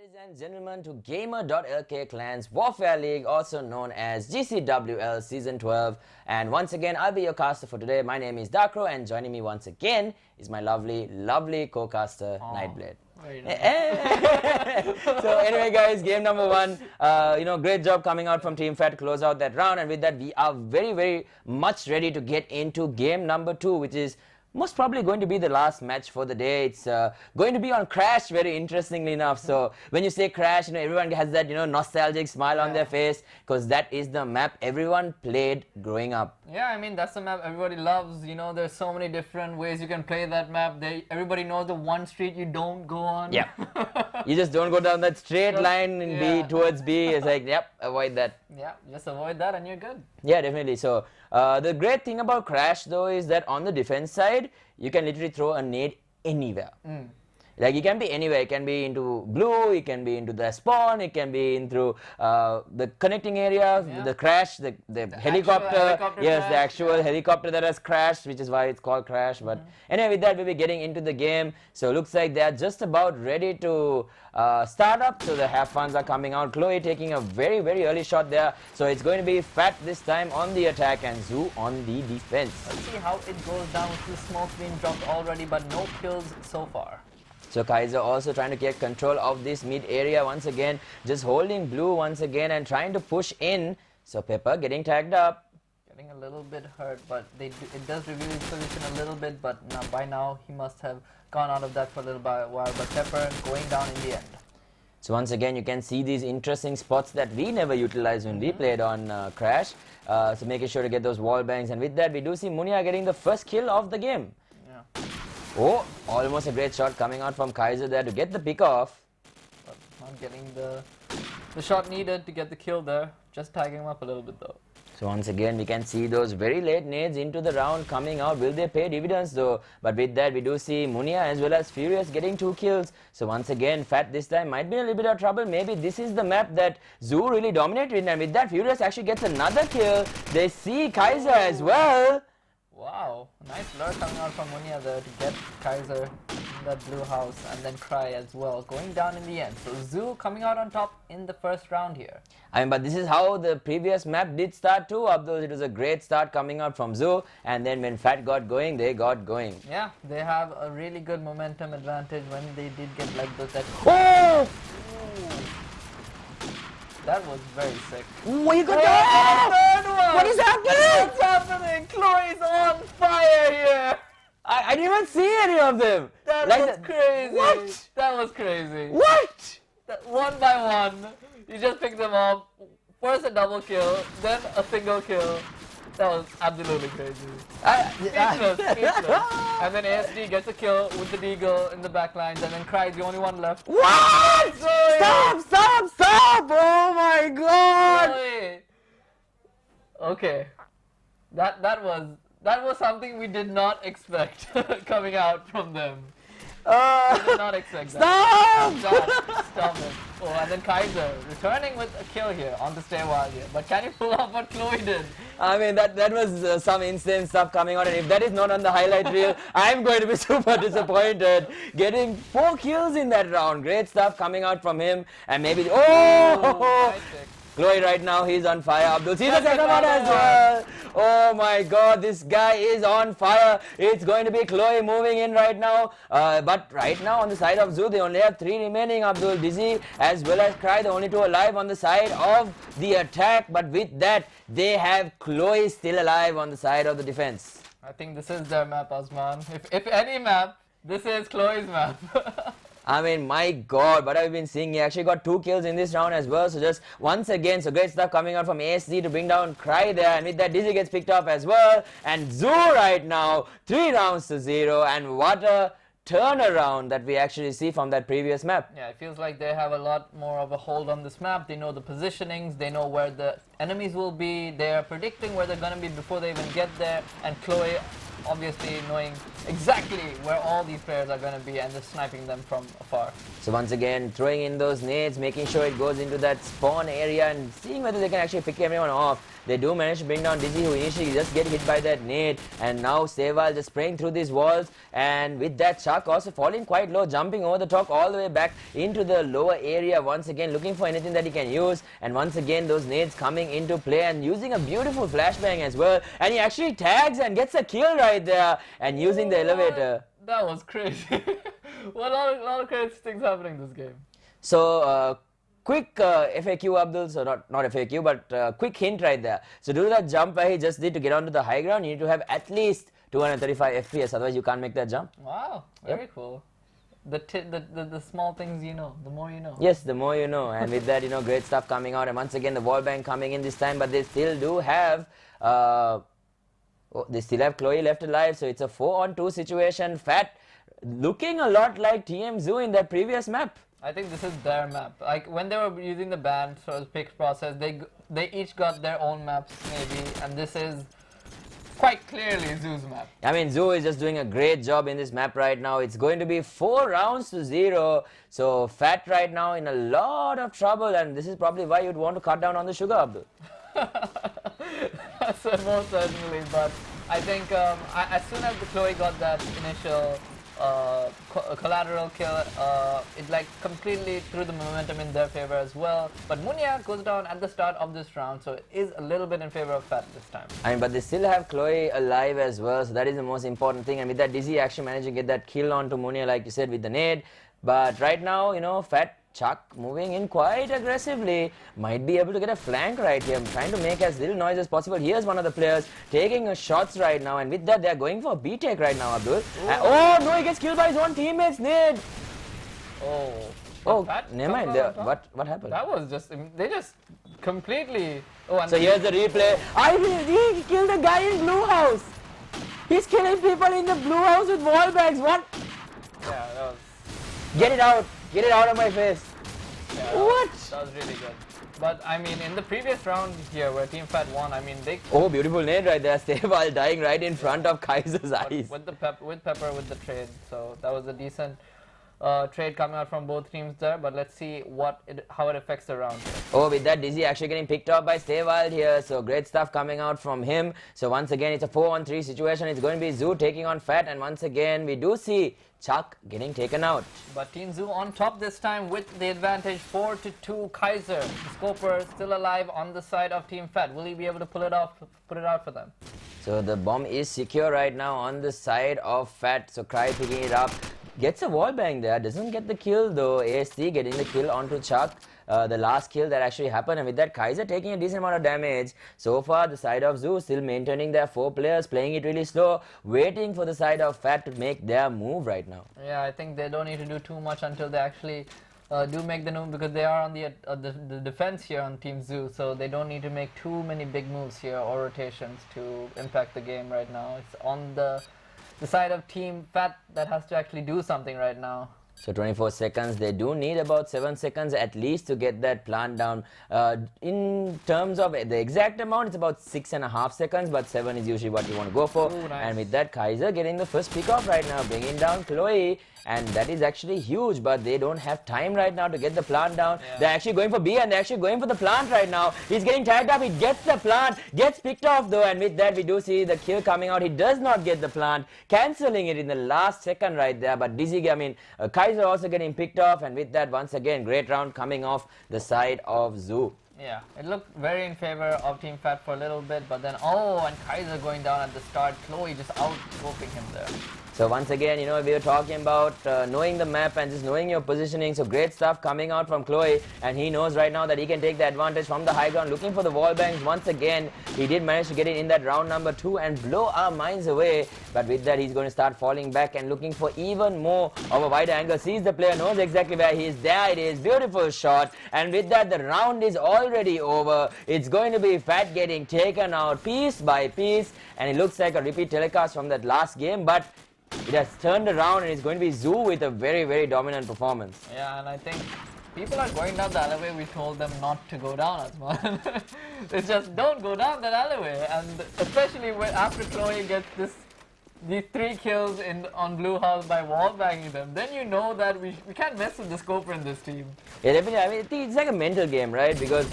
Ladies and gentlemen, to GamerLK Clans Warfare League, also known as GCWL Season 12. And once again, I'll be your caster for today. My name is Darkro, and joining me once again is my lovely co-caster, Nightblade. Very nice. So anyway guys, game number 1, great job coming out from Team Phat to close out that round, and with that we are very much ready to get into game number 2, which is most probably going to be the last match for the day. It's going to be on Crash, very interestingly enough. So when you say Crash, everyone has that nostalgic smile on their face, because that is the map everyone played growing up. Yeah, I mean that's the map everybody loves. There's so many different ways you can play that map. Everybody knows the one street you don't go on. Yeah. You just don't go down that straight line in B towards B. It's like, yep, avoid that. Yeah, just avoid that and you're good. Yeah, definitely. So the great thing about Crash though is that on the defense side, you can literally throw a nade anywhere. Like, it can be anywhere. It can be into blue, it can be into the spawn, it can be into the connecting area, the crash, the helicopter. Yes, the actual helicopter that has crashed, which is why it's called Crash. But anyway, with that, we'll be getting into the game. So looks like they're just about ready to start up. So the have funs are coming out. Chloe taking a very early shot there. So it's going to be Phat this time on the attack and Zoo on the defense. Let's see how it goes down with the smoke being dropped already, but no kills so far. So Kaiser also trying to get control of this mid area once again, just holding blue once again and trying to push in. So Pepper getting tagged up. Getting a little bit hurt, but it does reveal his position a little bit, but by now he must have gone out of that for a little while, but Pepper going down in the end. So once again you can see these interesting spots that we never utilized when we played on Crash. So making sure to get those wall bangs, and with that we do see Munia getting the first kill of the game. Yeah. Oh, almost a great shot coming out from Kaiser there to get the pick off. But not getting the shot needed to get the kill there. Just tagging him up a little bit though. So once again we can see those very late nades into the round coming out. Will they pay dividends though? But with that we do see Munia as well as Furious getting 2 kills. So once again Phat this time might be in a little bit of trouble. Maybe this is the map that Zoo really dominated, and with that Furious actually gets another kill. They see Kaiser as well. Wow, nice lure coming out from Munia there to get Kaiser in that blue house, and then Cry as well, going down in the end. So Zoo coming out on top in the first round here. I mean, but this is how the previous map did start too, Abdul. It was a great start coming out from Zoo, and then when Phat got going, they got going. Yeah, they have a really good momentum advantage when they did get like that. Oh! That was very sick. What you got there? What is happening? What's happening? Chloe's on fire here. I didn't even see any of them. That like was crazy. What? That was crazy. What? One by one, you just pick them up. First a double kill, then a single kill. That was absolutely crazy. Speechless. And then ASD gets a kill with the Deagle in the backlines, and then Cry's the only one left. What? Stop! Oh my god! Chloe. Okay. That was something we did not expect coming out from them. We did not expect that. Stop it. Oh, and then Kaiser returning with a kill here on the stairwell here. But can you pull off what Chloe did? I mean, that was some insane stuff coming out, and if that is not on the highlight reel, I'm going to be super disappointed. Getting 4 kills in that round. Great stuff coming out from him, and maybe... Oh! Nice pick. Chloe right now, he's on fire. Abdul sees the second one as well. Oh my god, this guy is on fire. It's going to be Chloe moving in right now. But right now on the side of Zoo, they only have 3 remaining. Abdul, Dizzy as well as Cry, the only 2 alive on the side of the attack. But with that, they have Chloe still alive on the side of the defense. I think this is their map, Osman. If any map, this is Chloe's map. I mean, my god, what I've been seeing, he actually got 2 kills in this round as well. So just once again, so great stuff coming out from ASD to bring down Cry there. And with that, Dizzy gets picked up as well. And Zoo right now, 3 rounds to 0. And what a turnaround that we actually see from that previous map. Yeah, it feels like they have a lot more of a hold on this map. They know the positionings, they know where the enemies will be. They are predicting where they're going to be before they even get there. And Chloe obviously knowing exactly where all these players are going to be and just sniping them from afar. So once again, throwing in those nades, making sure it goes into that spawn area and seeing whether they can actually pick everyone off. They do manage to bring down Dizzy, who initially just get hit by that nade, and now Seval just spraying through these walls, and with that Chuck also falling quite low, jumping over the top all the way back into the lower area once again, looking for anything that he can use, and once again those nades coming into play and using a beautiful flashbang as well, and he actually tags and gets a kill right there, and using the elevator. That was crazy. What a lot of crazy things happening in this game. So, quick FAQ, Abdul, so not FAQ, but quick hint right there. So do that jump where he just did to get onto the high ground, you need to have at least 235 FPS, otherwise you can't make that jump. Wow, very cool. The small things you know, the more you know. Yes, the more you know, and with that, you know, great stuff coming out, and once again the wall bang coming in this time, but they still do have, they still have Chloe left alive, so it's a 4-on-2 situation. Phat looking a lot like TM Zoo in that previous map. I think this is their map. Like when they were using the band sort of pick process, they each got their own maps maybe, and this is quite clearly Zoo's map. I mean, Zoo is just doing a great job in this map right now. It's going to be 4 rounds to 0, so Phat right now in a lot of trouble, and this is probably why you'd want to cut down on the sugar, Abdul. So most certainly, but I think as soon as the Chloe got that initial collateral kill, it like completely threw the momentum in their favor as well. But Munya goes down at the start of this round, so it is a little bit in favor of Phat this time. I mean, but they still have Chloe alive as well, so that is the most important thing. And with that, Dizzy actually managed to get that kill onto Munya, like you said, with the nade. But right now, you know, Phat, Chuck moving in quite aggressively, might be able to get a flank right here, trying to make as little noise as possible. Here's one of the players taking shots right now, and with that they're going for a B-take right now, Abdul. Oh no, he gets killed by his own teammates, nade! Oh, never mind. What happened? That was just, they just completely... Oh, so here's the replay. He killed a guy in blue house! He's killing people in the blue house with wall bags, what? Yeah, that was... Get it out! Get it out of my face! Yeah, what? That was really good. But I mean, in the previous round here where Team Phat won, I mean they... Oh, beautiful nade right there, Seval dying right in front of Kaiser's eyes. With Pepper with the trade, so that was a decent trade coming out from both teams there, but let's see how it affects the round here. Oh, with that, Dizzy actually getting picked up by Seval here, so great stuff coming out from him. So once again, it's a 4-on-3 situation. It's going to be Zoo taking on Phat, and once again, we do see Chuck getting taken out. But Team Zoo on top this time with the advantage, 4-2. Kaiser, the Scoper, still alive on the side of Team Phat. Will he be able to pull it out for them? So the bomb is secure right now on the side of Phat. So Cry picking it up. Gets a wall bang there, doesn't get the kill though. AST getting the kill onto Chuck. The last kill that actually happened, and with that Kaiser taking a decent amount of damage. So far the side of Zoo still maintaining their 4 players, playing it really slow, waiting for the side of Phat to make their move right now. Yeah, I think they don't need to do too much until they actually do make the move, because they are on the defense here on Team Zoo, so they don't need to make too many big moves here or rotations to impact the game right now. It's on the side of Team Phat that has to actually do something right now. So 24 seconds, they do need about 7 seconds at least to get that plant down. In terms of the exact amount, it's about 6.5 seconds, but 7 is usually what you want to go for. Ooh, nice. And with that, Kaiser getting the first pick off right now, bringing down Chloe. And that is actually huge, but they don't have time right now to get the plant down. Yeah. They're actually going for B, and they're actually going for the plant right now. He's getting tagged up, he gets the plant, gets picked off though, and with that we do see the kill coming out. He does not get the plant, cancelling it in the last second right there, but Dizzy, Kaiser also getting picked off, and with that once again, great round coming off the side of Zoo. Yeah, it looked very in favor of Team Phat for a little bit, but then, and Kaiser going down at the start, Chloe just out-scoping him there. So once again, we were talking about knowing the map and just knowing your positioning. So great stuff coming out from Chloe, and he knows right now that he can take the advantage from the high ground, looking for the wall bangs. Once again, he did manage to get it in that round number 2 and blow our minds away. But with that, he's going to start falling back and looking for even more of a wider angle. Sees the player, knows exactly where he is. There it is, beautiful shot. And with that, the round is already over. It's going to be Phat getting taken out piece by piece, and it looks like a repeat telecast from that last game, but it has turned around, and it's going to be Zoo with a very, very dominant performance. Yeah, and I think people are going down the alleyway. We told them not to go down as well. It's just don't go down that alleyway, and especially when after Chloe gets this these 3 kills on Blue House by wall banging them, then you know that we can't mess with the scoper in this team. Yeah, definitely. I mean, I think it's like a mental game, right? Because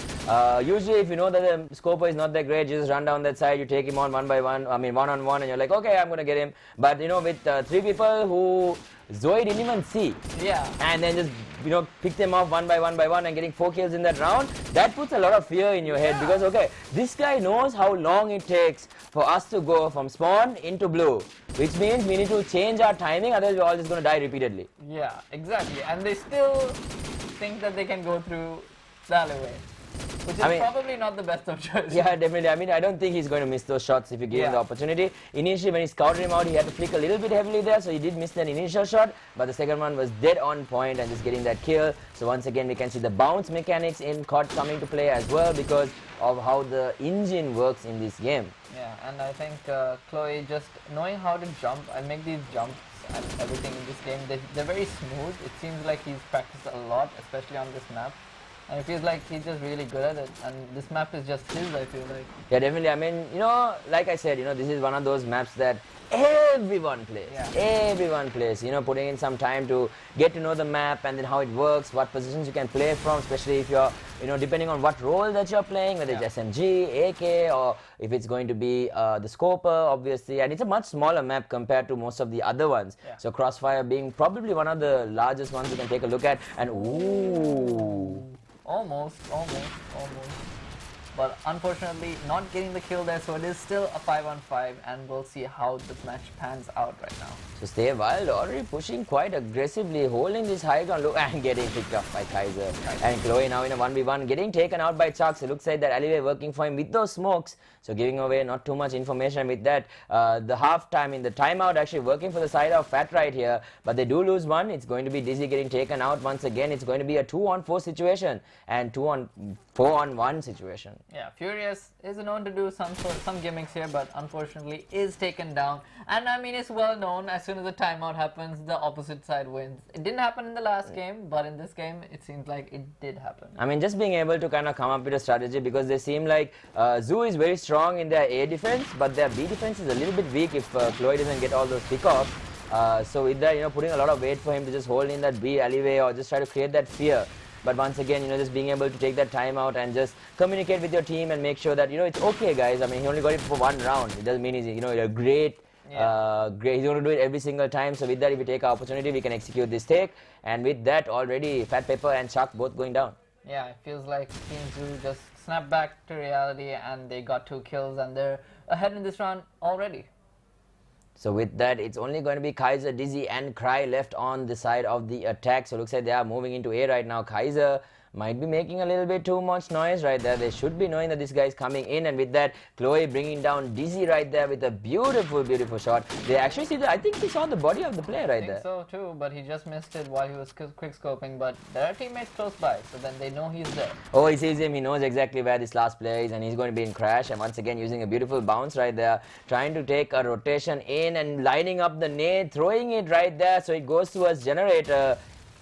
usually if you know that the scoper is not that great, you just run down that side, you take him on one by one, I mean one-on-one, and you're like, okay, I'm going to get him. But, you know, with 3 people who Zoe didn't even see. Yeah. And then just, you know, pick them off one by one and getting 4 kills in that round, that puts a lot of fear in your head because, okay, this guy knows how long it takes for us to go from spawn into blue, which means we need to change our timing, otherwise we're all just going to die repeatedly. Yeah, exactly. And they still think that they can go through the alleyway, which is probably not the best of choices. Yeah, definitely. I mean, I don't think he's going to miss those shots if you give him the opportunity. Initially, when he scouted him out, he had to flick a little bit heavily there, so he did miss that initial shot, but the second one was dead on point and just getting that kill. So once again, we can see the bounce mechanics in COD coming to play as well because of how the engine works in this game. Yeah, and I think Chloe just knowing how to jump and make these jumps and everything in this game, they're very smooth. It seems like he's practiced a lot, especially on this map. And it feels like he's just really good at it. And this map is just his, I feel like. Yeah, definitely. I mean, you know, like I said, you know, this is one of those maps that everyone plays. Yeah. Everyone plays, you know, putting in some time to get to know the map and then how it works, what positions you can play from, especially if you're, you know, depending on what role that you're playing, whether it's SMG, AK, or if it's going to be the scoper, obviously. And it's a much smaller map compared to most of the other ones. Yeah. So Crossfire being probably one of the largest ones you can take a look at. And ooh. Almost. But unfortunately, not getting the kill there, so it is still a 5-on-5, and we'll see how this match pans out right now. So Stay Wild already pushing quite aggressively, holding this high ground look and getting picked up by Kaiser. And Chloe now in a 1v1, getting taken out by Chucks. It looks like that alleyway working for him with those smokes. So giving away not too much information with that. The half-time in the timeout actually working for the side of Phat right here. But they do lose one. It's going to be Dizzy getting taken out once again. It's going to be a 2-on-4 situation and 4-on-1 situation. Yeah, Furious is known to do some gimmicks here, but unfortunately is taken down. And I mean, it's well known, as soon as the timeout happens, the opposite side wins. It didn't happen in the last game, but in this game, it seems like it did happen. I mean, just being able to kind of come up with a strategy, because they seem like Zoo is very strong in their A defense, but their B defense is a little bit weak if Chloe doesn't get all those pickoffs. So with that, you know, putting a lot of weight for him to just hold in that B alleyway or just try to create that fear. But once again, you know, just being able to take that time out and just communicate with your team and make sure that, you know, it's okay, guys. I mean, he only got it for 1 round. It doesn't mean he's, you know, you're great. Great. He's going to do it every single time. So with that, if we take our opportunity, we can execute this take. And with that, already Phat Pepper and Chuck both going down. Yeah, it feels like Team Zoo just snapped back to reality and they got 2 kills and they're ahead in this round already. So with that, it's only going to be Kaiser, Dizzy and Cry left on the side of the attack. So it looks like they are moving into A right now. Kaiser might be making a little bit too much noise right there. They should be knowing that this guy is coming in, and with that, Chloe bringing down Dizzy right there with a beautiful, beautiful shot. They actually see the, I think he saw the body of the player right there. I think so too, but he just missed it while he was quick scoping, but there are teammates close by, so then they know he's there. Oh, he sees him, he knows exactly where this last player is, and he's going to be in crash, and once again using a beautiful bounce right there, trying to take a rotation in and lining up the nade, throwing it right there, so it goes towards Generator.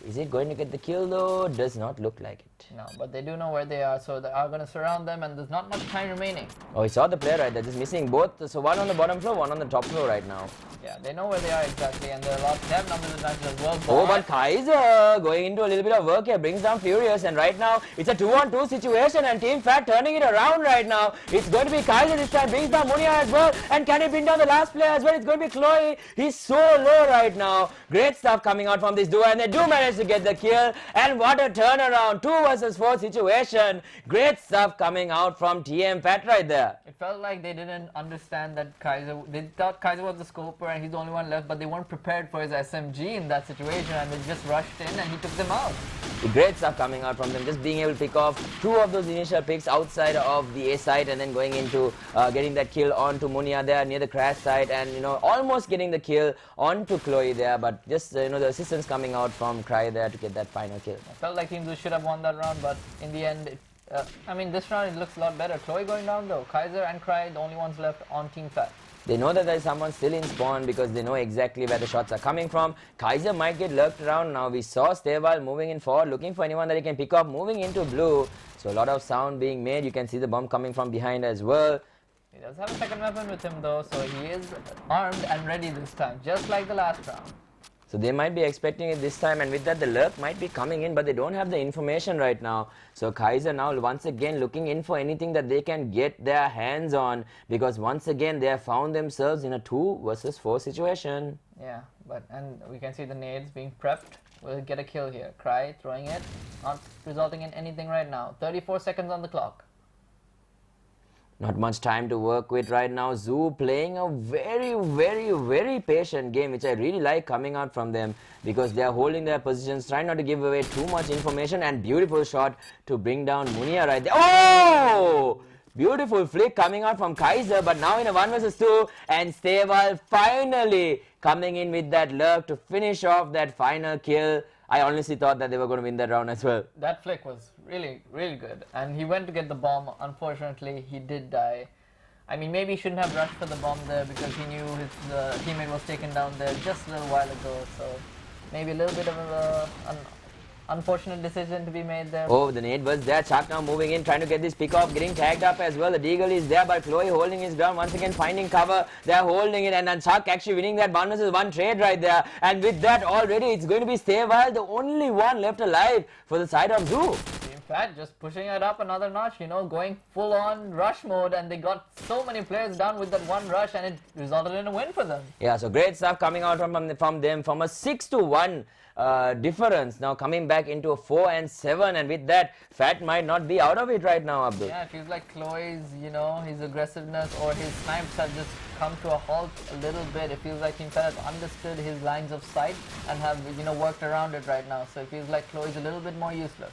Is it going to get the kill though? Does not look like it. No, but they do know where they are, so they are going to surround them, and there's not much time remaining. Oh, he saw the player right there, just missing both. So one on the bottom floor, one on the top floor right now. Yeah, they know where they are exactly, and there are lots. They have numbers advantage as well. Oh, but Kaiser going into a little bit of work here, brings down Furious, and right now it's a 2-on-2 situation, and Team Phat turning it around right now. It's going to be Kaiser this time, brings down Munia as well, and can he bring down the last player as well? It's going to be Chloe. He's so low right now. Great stuff coming out from this duo, and they do manage to get the kill, and what a turnaround, 2 versus 4 situation. Great stuff coming out from TM Phat right there. It felt like they didn't understand that Kaiser, they thought Kaiser was the scoper and he's the only one left, but they weren't prepared for his SMG in that situation, and they just rushed in and he took them out. Great stuff coming out from them, just being able to pick off 2 of those initial picks outside of the A site, and then going into getting that kill onto Munia there near the crash site, and you know, almost getting the kill onto Chloe there, but just you know, the assistance coming out from Cry there to get that final kill. I felt like Team Zoo should have won that round, but in the end, I mean, this round it looks a lot better. Chloe going down though. Kaiser and Cry, the only ones left on Team Phat. They know that there is someone still in spawn because they know exactly where the shots are coming from. Kaiser might get lurked around now. We saw Stayval moving in forward, looking for anyone that he can pick up, moving into blue. So a lot of sound being made. You can see the bomb coming from behind as well. He does have a second weapon with him though, so he is armed and ready this time, just like the last round. So they might be expecting it this time, and with that the lurk might be coming in, but they don't have the information right now. So Kaiser now once again looking in for anything that they can get their hands on, because once again they have found themselves in a 2 versus 4 situation. Yeah, and we can see the nades being prepped. We'll get a kill here. Cry throwing it, not resulting in anything right now. 34 seconds on the clock. Not much time to work with right now. Zoo playing a very patient game, which I really like coming out from them, because they are holding their positions, trying not to give away too much information, and beautiful shot to bring down Munia right there. Oh! Beautiful flick coming out from Kaiser, but now in a 1 versus 2, and Steval finally coming in with that lurk to finish off that final kill. I honestly thought that they were going to win that round as well. That flick was really good, and he went to get the bomb. Unfortunately, he did die. I mean, maybe he shouldn't have rushed for the bomb there, because he knew his teammate was taken down there just a little while ago, so maybe a little bit of an unfortunate decision to be made there. Oh, the nade was there. Chuck now moving in, trying to get this pick off, getting tagged up as well. The Deagle is there, but Chloe holding his ground, once again finding cover. They're holding it, and then Chuck actually winning that 1 versus 1 trade right there. And with that already, it's going to be Steval, the only one left alive for the side of Zoo. Team Phat just pushing it up another notch, you know, going full on rush mode, and they got so many players down with that one rush, and it resulted in a win for them. Yeah, so great stuff coming out from them, from a 6-1 difference, now coming back into a 4 and 7, and with that Phat might not be out of it right now, Abdul. Yeah, it feels like Chloe's, you know, his aggressiveness or his snipes have just come to a halt a little bit. It feels like Team Phat has understood his lines of sight and have, you know, worked around it right now, so it feels like Chloe's a little bit more useless.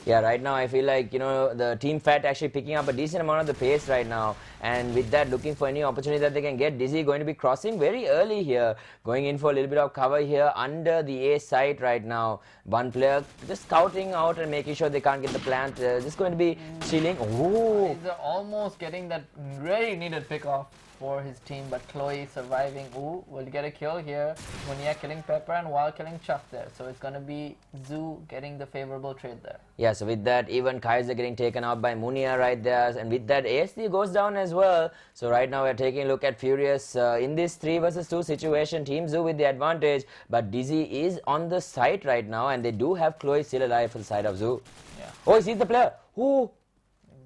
Yeah, right now I feel like, you know, the Team Phat actually picking up a decent amount of the pace right now, and with that looking for any opportunity that they can get. Dizzy going to be crossing very early here, going in for a little bit of cover here under the A site right now. One player just scouting out and making sure they can't get the plant, just going to be chilling. Oh! They're almost getting that very needed pick off for his team, but Chloe surviving. Ooh, will get a kill here. Munia killing Pepper and Wild killing Chuck there. So it's going to be Zoo getting the favorable trade there. Yeah, so with that, even Kaiser getting taken out by Munia right there, and with that ASD goes down as well. So right now we're taking a look at Furious in this 3 versus 2 situation. Team Zoo with the advantage, but Dizzy is on the site right now, and they do have Chloe still alive for the side of Zoo. Yeah. Oh, he sees the player. Ooh.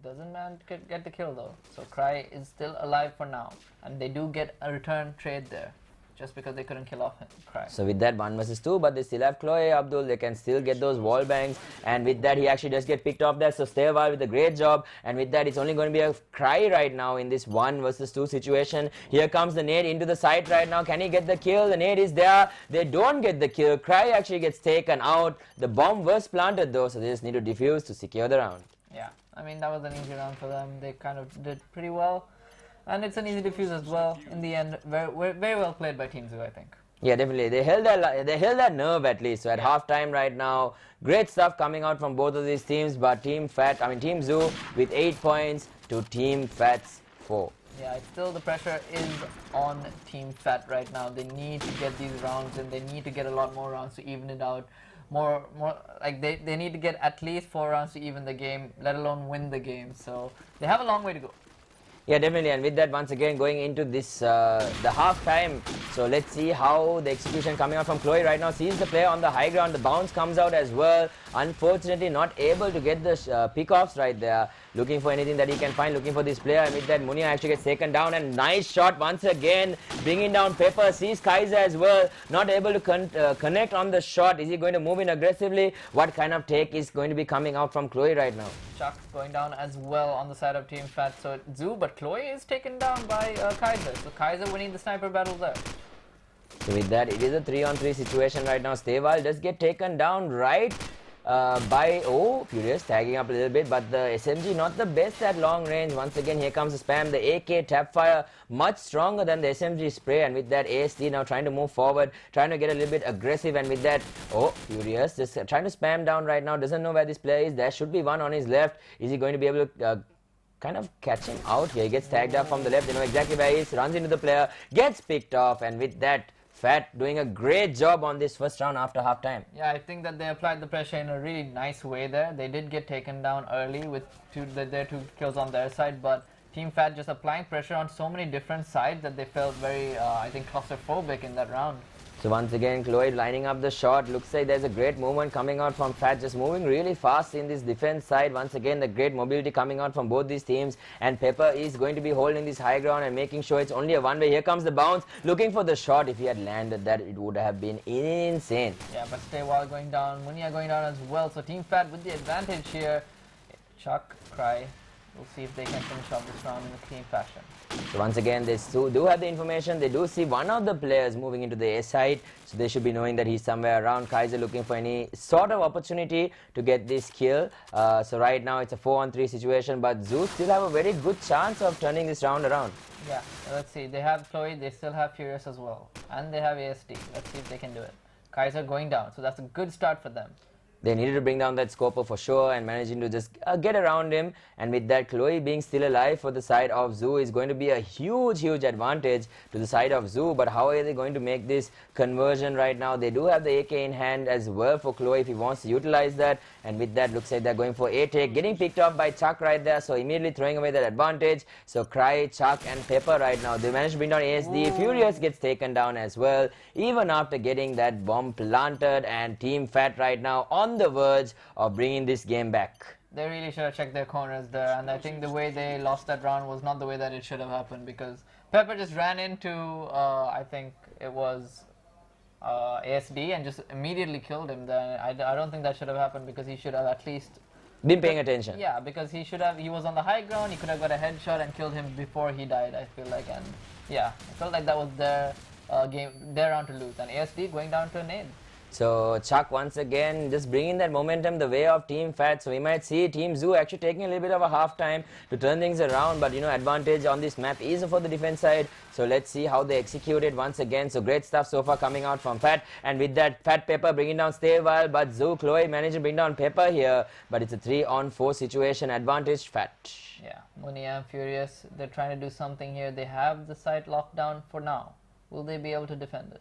Doesn't man get the kill though, so Cry is still alive for now, and they do get a return trade there, just because they couldn't kill off him, Cry. So with that 1 versus 2, but they still have Chloe, Abdul, they can still get those wall bangs, and with that he actually does get picked off there, so stay a while with a great job, and with that it's only going to be a Cry right now in this 1 versus 2 situation. Here comes the nade into the site right now. Can he get the kill? The nade is there. They don't get the kill. Cry actually gets taken out. The bomb was planted though, so they just need to defuse to secure the round. Yeah, I mean, that was an easy round for them. They kind of did pretty well, and it's an easy defuse as well. In the end, very well played by Team Zoo, I think. Yeah, definitely. They held that nerve at least. So at halftime right now, great stuff coming out from both of these teams. But Team Zoo with 8 points to Team Phat's 4. Yeah, it's still the pressure is on Team Phat right now. They need to get these rounds, and they need to get a lot more rounds to even it out. More like they need to get at least 4 rounds to even the game, let alone win the game. So they have a long way to go. Yeah, definitely. And with that, once again going into this the half time, so let's see how the execution coming out from Chloe right now. Sees the player on the high ground, the bounce comes out as well. Unfortunately not able to get the pick-offs right there. Looking for anything that he can find, looking for this player, and with that Munia actually gets taken down, and nice shot once again, bringing down Pepper. Sees Kaiser as well, not able to connect on the shot. Is he going to move in aggressively? What kind of take is going to be coming out from Chloe right now? Chuck going down as well on the side of Team Phat. So Zoo, but Chloe is taken down by Kaiser. So Kaiser winning the sniper battle there. So with that, it is a 3-on-3 situation right now. Steval does get taken down right by Furious tagging up a little bit, but the SMG not the best at long range. Once again here comes the spam. The AK tap fire much stronger than the SMG spray, and with that ASD now trying to move forward, trying to get a little bit aggressive, and with that Furious just trying to spam down right now. Doesn't know where this player is. There should be one on his left. Is he going to be able to kind of catch him out here? He gets tagged up from the left. They know exactly where he is. Runs into the player, gets picked off, and with that Phat doing a great job on this first round after halftime. Yeah, I think that they applied the pressure in a really nice way there. They did get taken down early with their 2 kills on their side, but Team Phat just applying pressure on so many different sides that they felt very, I think, claustrophobic in that round. So once again, Chloe lining up the shot. Looks like there's a great movement coming out from Phat, just moving really fast in this defense side. Once again, the great mobility coming out from both these teams. And Pepper is going to be holding this high ground and making sure it's only a one-way. Here comes the bounce, looking for the shot. If he had landed that, it would have been insane. Yeah, but Stewart going down, Munia going down as well. So Team Phat with the advantage here. Chuck, Cry. We'll see if they can finish off this round in a clean fashion. So once again, they do have the information. They do see one of the players moving into the A side, so they should be knowing that he's somewhere around. Kaiser looking for any sort of opportunity to get this kill. So right now it's a 4-on-3 situation, but Zoo still have a very good chance of turning this round around. Yeah, let's see. They have Chloe, they still have Furious as well, and they have ASD. Let's see if they can do it. Kaiser going down, so that's a good start for them. They needed to bring down that Scoper for sure, and managing to just get around him. And with that, Chloe being still alive for the side of Zoo is going to be a huge advantage to the side of Zoo. But how are they going to make this conversion right now? They do have the AK in hand as well for Chloe if he wants to utilize that. And with that, looks like they're going for A take, getting picked up by Chuck right there, so immediately throwing away that advantage. So Cry, Chuck and Pepper right now, they managed to bring down ASD. Ooh. Furious gets taken down as well, even after getting that bomb planted. And Team Phat right now on the verge of bringing this game back. They really should have checked their corners there, and I think the way they lost that round was not the way that it should have happened, because Pepper just ran into, I think it was ASD, and just immediately killed him. Then I don't think that should have happened, because he should have at least Been paying attention. Yeah, because he was on the high ground, he could have got a headshot and killed him before he died, I feel like. And yeah, I felt like that was their their round to lose, and ASD going down to a nade. So Chuck once again just bringing that momentum the way of Team Phat. So we might see Team Zoo actually taking a little bit of a half time to turn things around, but you know, advantage on this map is for the defense side. So let's see how they execute it once again. So great stuff so far coming out from Phat, and with that Phat Pepper bringing down Stay Wild, but Zoo Chloe managed to bring down Pepper here, but it's a 3-on-4 situation, advantage Phat. Yeah, Munia and Furious, they're trying to do something here. They have the site locked down for now. Will they be able to defend it?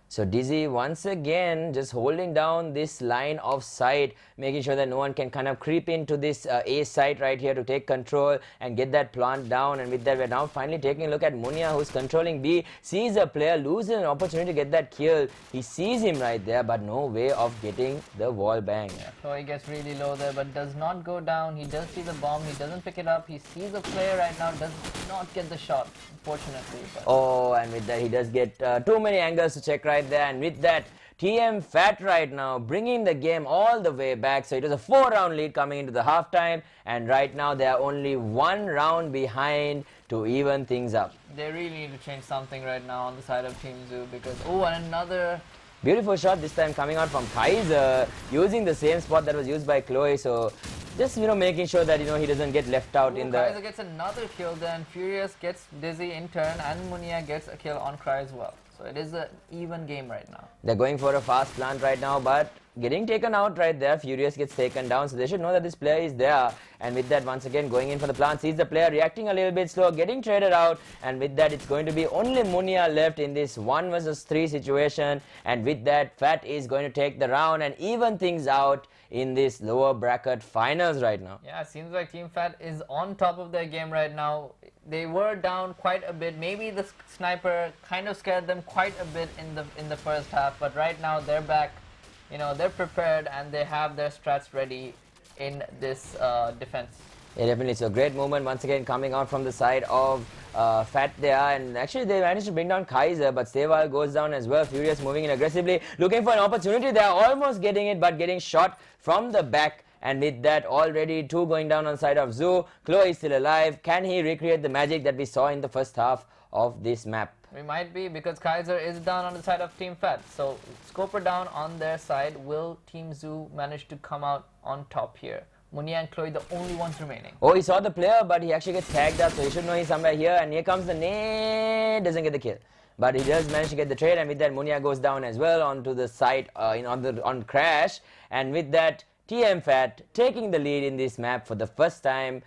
So Dizzy once again just holding down this line of sight, making sure that no one can kind of creep into this A site right here to take control and get that plant down. And with that, we're now finally taking a look at Munia, who's controlling B, sees a player, loses an opportunity to get that kill. He sees him right there, but no way of getting the wall bang. Yeah, so he gets really low there, but does not go down. He does see the bomb, he doesn't pick it up. He sees a player right now, does not get the shot, unfortunately. But oh, and with that, he does get too many angles to check right there. And with that, TM Phat right now bringing the game all the way back. So it was a 4-round lead coming into the halftime, and right now they are only 1 round behind to even things up. They really need to change something right now on the side of Team Zoo, because oh, and another beautiful shot this time coming out from Kaiser, using the same spot that was used by Chloe. So just, you know, making sure that, you know, he doesn't get left out in the... Kaiser gets another kill, then Furious gets Dizzy in turn, and Munia gets a kill on Cry as well. So it is an even game right now. They're going for a fast plant right now, but getting taken out right there. Furious gets taken down, so they should know that this player is there. And with that, once again, going in for the plant, sees the player reacting a little bit slow, getting traded out. And with that, it's going to be only Munia left in this 1 versus 3 situation. And with that, Phat is going to take the round and even things out in this lower bracket finals right now. Yeah, it seems like Team Phat is on top of their game right now. They were down quite a bit. Maybe the sniper kind of scared them quite a bit in the first half, but right now they're back. You know, they're prepared and they have their strats ready in this defense. Yeah, definitely. So great movement once again coming out from the side of Phat there, and actually they managed to bring down Kaiser, but Stewart goes down as well. Furious moving in aggressively, looking for an opportunity. They are almost getting it, but getting shot from the back. And with that, already 2 going down on the side of Zoo. Chloe is still alive. Can he recreate the magic that we saw in the first half of this map? We might be, because Kaiser is down on the side of Team Phat. So Scoper down on their side. Will Team Zoo manage to come out on top here? Munia and Chloe the only ones remaining. Oh, he saw the player, but he actually gets tagged up, so he should know he's somewhere here. And here comes the nade. Doesn't get the kill, but he does manage to get the trade. And with that, Munia goes down as well onto the side on Crash. And with that, TM Phat taking the lead in this map for the first time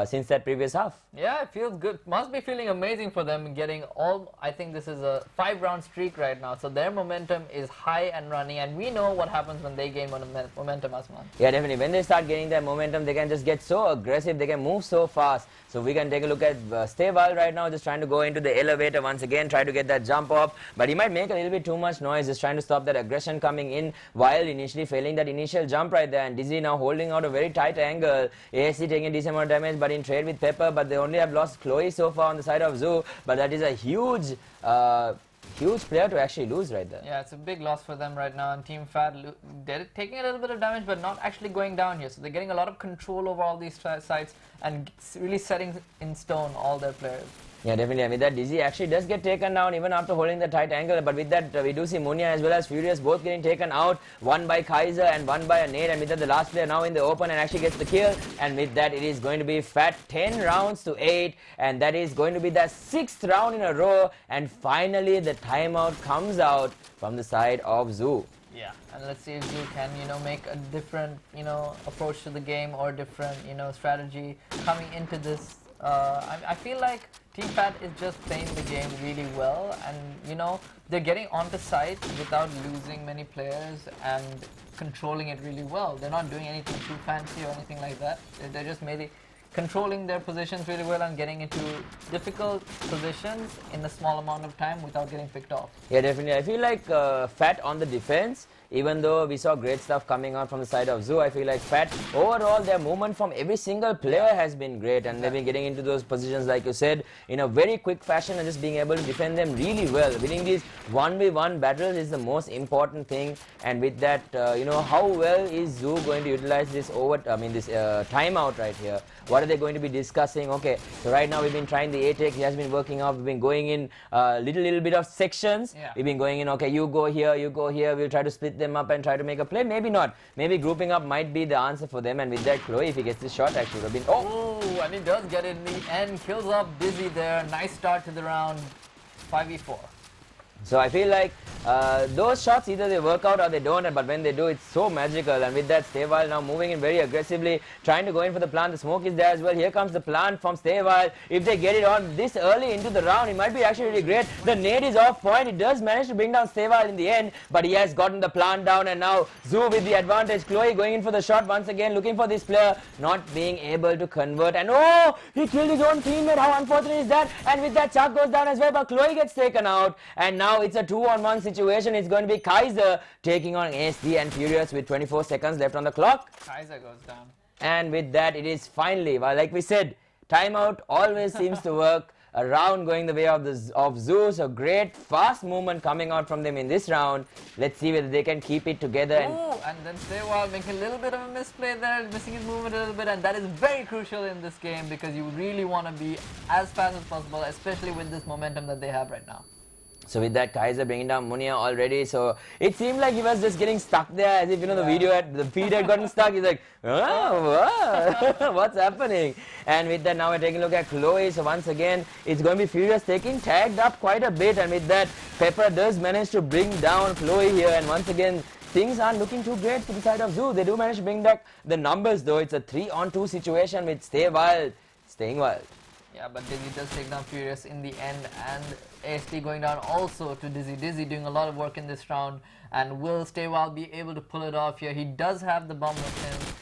since that previous half. Yeah, it feels good. Must be feeling amazing for them getting all. I think this is a 5-round streak right now, so their momentum is high and running, and we know what happens when they gain momentum, Asman. Yeah, definitely. When they start getting their momentum, they can just get so aggressive, they can move so fast. So we can take a look at Steval right now, just trying to go into the elevator once again, try to get that jump off, but he might make a little bit too much noise, just trying to stop that aggression coming in while initially failing that initial jump right there. And Dizzy now holding out a very tight angle. ASC taking a decent amount of damage, but in trade with Pepper, but they only have lost Chloe so far on the side of Zoo, but that is a huge player to actually lose right there. Yeah, it's a big loss for them right now, and Team Phat, they're taking a little bit of damage but not actually going down here, so they're getting a lot of control over all these sites and really setting in stone all their players. Yeah, definitely. And with that, Dizzy actually does get taken down even after holding the tight angle. But with that, we do see Munya as well as Furious both getting taken out. One by Kaiser and one by a nade. And with that, the last player now in the open and actually gets the kill. And with that, it is going to be Phat 10 rounds to 8. And that is going to be the 6th round in a row. And finally, the timeout comes out from the side of Zoo. Yeah, and let's see if Zoo can, make a different, approach to the game or different, strategy coming into this. I feel like Team Phat is just playing the game really well, and they're getting onto site without losing many players and controlling it really well. They're not doing anything too fancy or anything like that. They're just maybe controlling their positions really well and getting into difficult positions in a small amount of time without getting picked off. Yeah, definitely. I feel like Phat on the defense, even though we saw great stuff coming out from the side of Zoo, I feel like Phat, overall, their movement from every single player has been great, and they've been getting into those positions, like you said, in a very quick fashion and just being able to defend them really well. Winning these 1v1 battles is the most important thing, and with that, how well is Zoo going to utilize this timeout right here? What are they going to be discussing? Okay, so right now we've been trying the A-Tech, he has been working out, we've been going in little bit of sections. Yeah. We've been going in, okay, you go here, we'll try to split them up and try to make a play. Maybe not. Maybe grouping up might be the answer for them, and with that, Chloe, if he gets this shot, actually would have been... Oh, and he does get it in the end, kills off Dizzy there. Nice start to the round, 5v4. So I feel like those shots, either they work out or they don't, but when they do, it's so magical. And with that, Steval now moving in very aggressively, trying to go in for the plant. The smoke is there as well. Here comes the plant from Steval. If they get it on this early into the round, it might be actually really great. The nade is off point. It does manage to bring down Steval in the end, but he has gotten the plant down, and now Zoo with the advantage. Chloe going in for the shot once again, looking for this player, not being able to convert. And oh, he killed his own teammate. How unfortunate is that? And with that, Chuck goes down as well, but Chloe gets taken out. And now it's a 2-on-1 situation. It's going to be Kaiser taking on ASD and Furious with 24 seconds left on the clock. Kaiser goes down. And with that, it is finally, well, like we said, timeout always seems to work. A round going the way of Zoo. So great fast movement coming out from them in this round. Let's see whether they can keep it together. And then Steval making a little bit of a misplay there, missing his movement a little bit, and that is very crucial in this game because you really want to be as fast as possible, especially with this momentum that they have right now. So with that, Kaiser bringing down Munya already. So it seemed like he was just getting stuck there, as if the feed had gotten stuck. He's like, oh, what's happening? And with that, now we're taking a look at Chloe. So once again, it's going to be Furious taking tagged up quite a bit. And with that, Pepper does manage to bring down Chloe here. And once again, things aren't looking too great for the side of Zoo. They do manage to bring back the numbers, though. It's a 3-on-2 situation with Stay Wild staying wild. Yeah, but Dizzy does take down Furious in the end, and ASD going down also to Dizzy. Dizzy doing a lot of work in this round, and will Steval be able to pull it off here? He does have the bomb with him.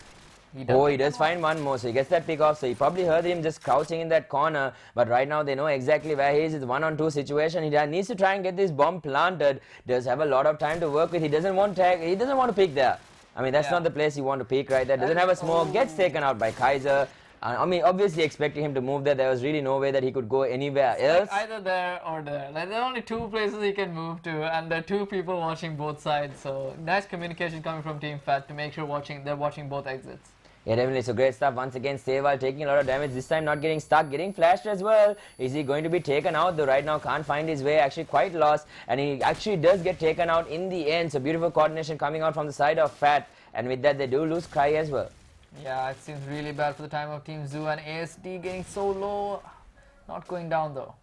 He does find one more, so he gets that pick off. So he probably heard him just crouching in that corner, but right now they know exactly where he is. It's 1-on-2 situation. He needs to try and get this bomb planted. Does have a lot of time to work with. He doesn't want tag. He doesn't want to pick there. I mean, that's not the place you want to pick right there. Doesn't have a smoke. Gets taken out by Kaiser. I mean, obviously expecting him to move there. There was really no way that he could go anywhere else. Like either there or there. Like, there are only 2 places he can move to, and there are 2 people watching both sides. So nice communication coming from Team Phat to make sure they're watching both exits. Yeah, definitely. So great stuff. Once again, Steval taking a lot of damage. This time not getting stuck, getting flashed as well. Is he going to be taken out? Though right now can't find his way. Actually quite lost. And he actually does get taken out in the end. So beautiful coordination coming out from the side of Phat. And with that, they do lose Cry as well. Yeah, it seems really bad for the time of Team Zoo, and ASD getting so low. Not going down though.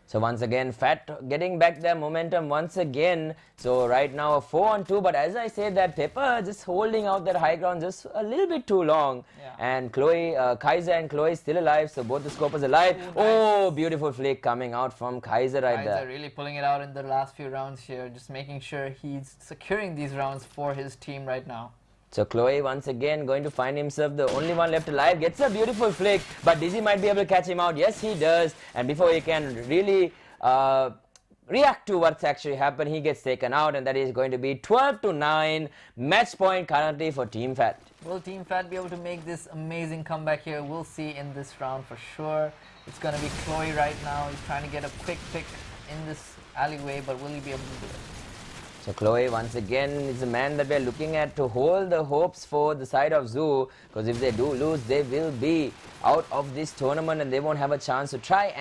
So once again, Phat getting back their momentum once again. So right now a 4-on-2, but as I said, that Pepper just holding out that high ground just a little bit too long. Yeah. And Kaiser and Chloe still alive, so both the scopers alive. Ooh, nice. Oh, beautiful flick coming out from Kaiser right Kaiser there. really pulling it out in the last few rounds here, just making sure he's securing these rounds for his team right now. So Chloe once again going to find himself the only one left alive, gets a beautiful flick, but Dizzy might be able to catch him out. Yes, he does. And before he can really react to what's actually happened, he gets taken out, and that is going to be 12-9 match point currently for Team Phat. Will Team Phat be able to make this amazing comeback here? We'll see in this round for sure. It's going to be Chloe right now. He's trying to get a quick pick in this alleyway, but will he be able to do it? So Chloe once again is the man that we're looking at to hold the hopes for the side of Zoo, because if they do lose, they will be out of this tournament and they won't have a chance to try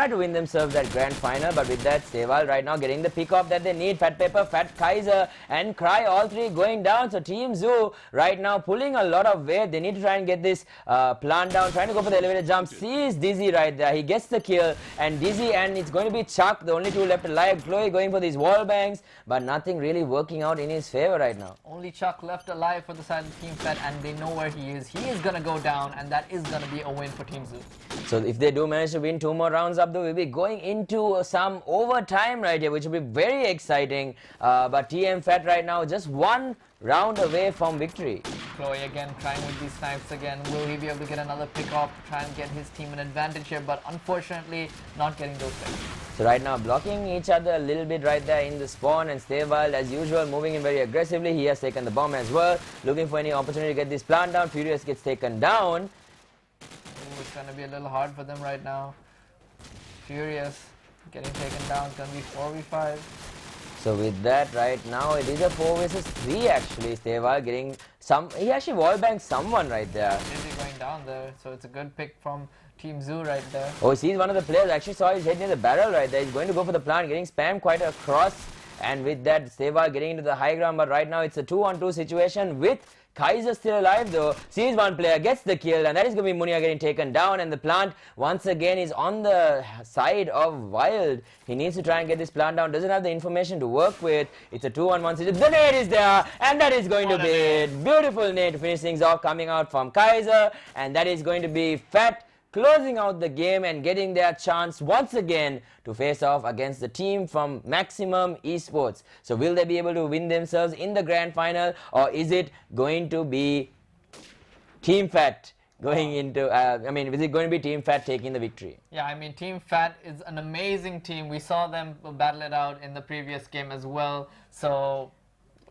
to win themselves that grand final. But with that, Seval right now getting the pick up that they need. Phat Pepper, Phat Kaiser and Cry, all three going down. So Team Zoo right now pulling a lot of weight. They need to try and get this plant down, trying to go for the elevator jump. Sees Dizzy right there. He gets the kill, and Dizzy, and it's going to be Chuck, the only two left alive. Chloe going for these wall bangs, but nothing really working out in his favor right now. Only Chuck left alive for the side of Team Phat, and they know where he is. He is going to go down, and that is going to be a win for Team Zoo. So if they do manage to win 2 more rounds up, though, we'll be going into some overtime right here, which will be very exciting. But TM Phat right now just 1 round away from victory. Chloe again trying with these snipes again. Will he be able to get another pick off to try and get his team an advantage here? But unfortunately, not getting those picks. So right now blocking each other a little bit right there in the spawn, and Stay Wild as usual moving in very aggressively. He has taken the bomb as well, looking for any opportunity to get this plant down. Furious gets taken down. Ooh, it's going to be a little hard for them right now. Furious getting taken down. It's going to be 4v5. So with that right now, it is a 4 versus 3 actually. Stay Wild getting some, he actually wallbanged someone right there. Dizzy going down there, so it's a good pick from Team Zoo right there. Oh, he's one of the players. I actually saw his head near the barrel right there. He's going to go for the plant, getting spammed quite across. And with that, Seva getting into the high ground. But right now, it's a 2-on-2 situation with Kaiser still alive though. Sees one player, gets the kill, and that is going to be Munia getting taken down. And the plant once again is on the side of Wild. He needs to try and get this plant down. Doesn't have the information to work with. It's a 2-on-1 situation. The nade is there, and that is going to be it. Beautiful nade to finish things off coming out from Kaiser. And that is going to be Phat closing out the game and getting their chance once again to face off against the team from Maximum Esports. So will they be able to win themselves in the grand final, or is it going to be Team Phat going into, is it going to be Team Phat taking the victory? Yeah, I mean, Team Phat is an amazing team. We saw them battle it out in the previous game as well. So,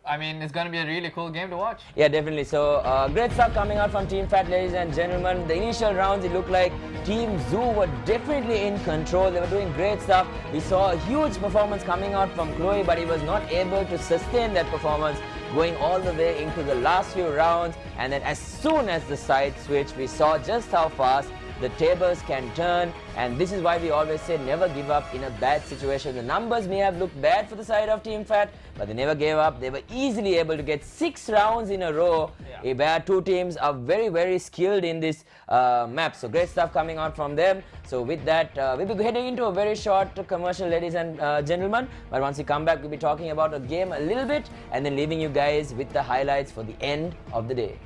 I mean, it's going to be a really cool game to watch. Yeah, definitely. So, great stuff coming out from Team Phat, ladies and gentlemen. The initial rounds, it looked like Team Zoo were definitely in control. They were doing great stuff. We saw a huge performance coming out from Chloe, but he was not able to sustain that performance going all the way into the last few rounds. And then as soon as the side switched, we saw just how fast the tables can turn, and this is why we always say never give up in a bad situation. The numbers may have looked bad for the side of Team Phat, but they never gave up. They were easily able to get 6 rounds in a row, where 2 teams are very, very skilled in this map. So great stuff coming out from them. So with that, we'll be heading into a very short commercial, ladies and gentlemen. But once we come back, we'll be talking about a game a little bit, and then leaving you guys with the highlights for the end of the day.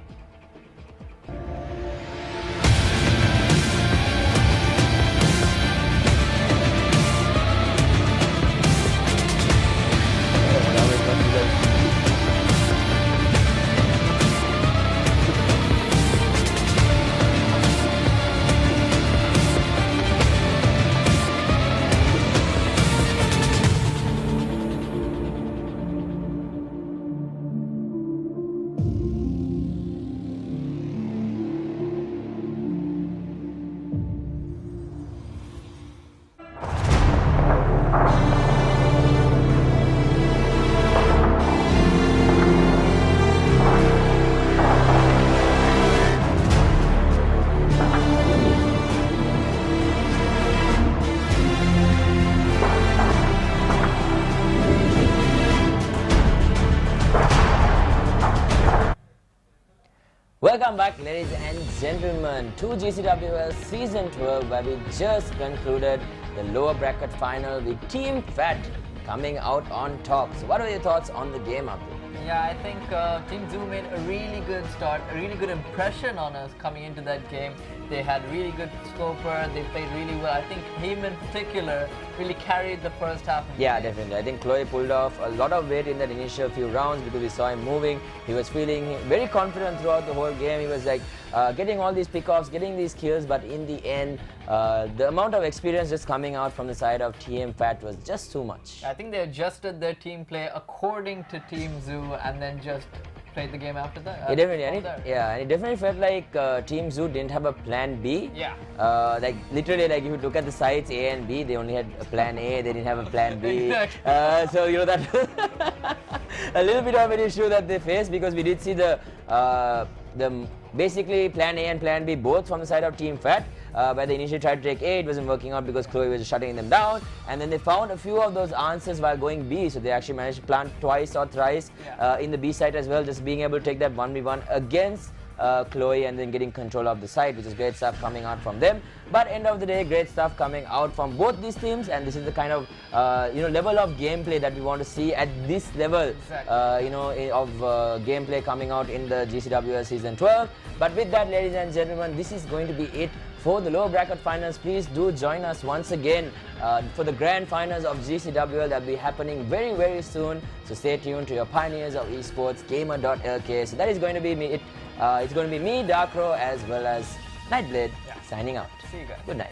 Welcome back, ladies and gentlemen, to GCWL Season 12, where we just concluded the lower bracket final with Team Phat coming out on top. So what are your thoughts on the game, Abdul? Yeah, I think Team Zoo made a really good start, a really good impression on us coming into that game. They had really good scoper, they played really well. I think him in particular really carried the first half of the Yeah, game. definitely. I think Chloe pulled off a lot of weight in that initial few rounds because we saw him moving. He was feeling very confident throughout the whole game. He was like getting all these pickoffs, getting these kills, but in the end, the amount of experience just coming out from the side of Team Phat was just too much. I think they adjusted their team play according to Team Zoo and then just played the game after that. It definitely, and it definitely felt like Team Zoo didn't have a plan B. Yeah. Like literally, like if you look at the sides A and B, they only had a plan A. They didn't have a plan B. Exactly. So you know that a little bit of an issue that they faced because we did see the basically plan A and plan B both from the side of Team Phat. Where they initially tried to take A, it wasn't working out because Chloe was shutting them down, and then they found a few of those answers while going B, so they actually managed to plant twice or thrice in the B side as well, just being able to take that 1v1 against Chloe and then getting control of the side, which is great stuff coming out from them. But end of the day, great stuff coming out from both these teams, and this is the kind of level of gameplay that we want to see at this level, of gameplay coming out in the GCWL Season 12. But with that, ladies and gentlemen, this is going to be it for the lower bracket finals. Please do join us once again for the grand finals of GCWL that will be happening very, very soon. So stay tuned to your pioneers of esports, Gamer.LK. So that is going to be me. It's going to be me, Darkro, as well as Nightblade, signing out. See you guys. Good night.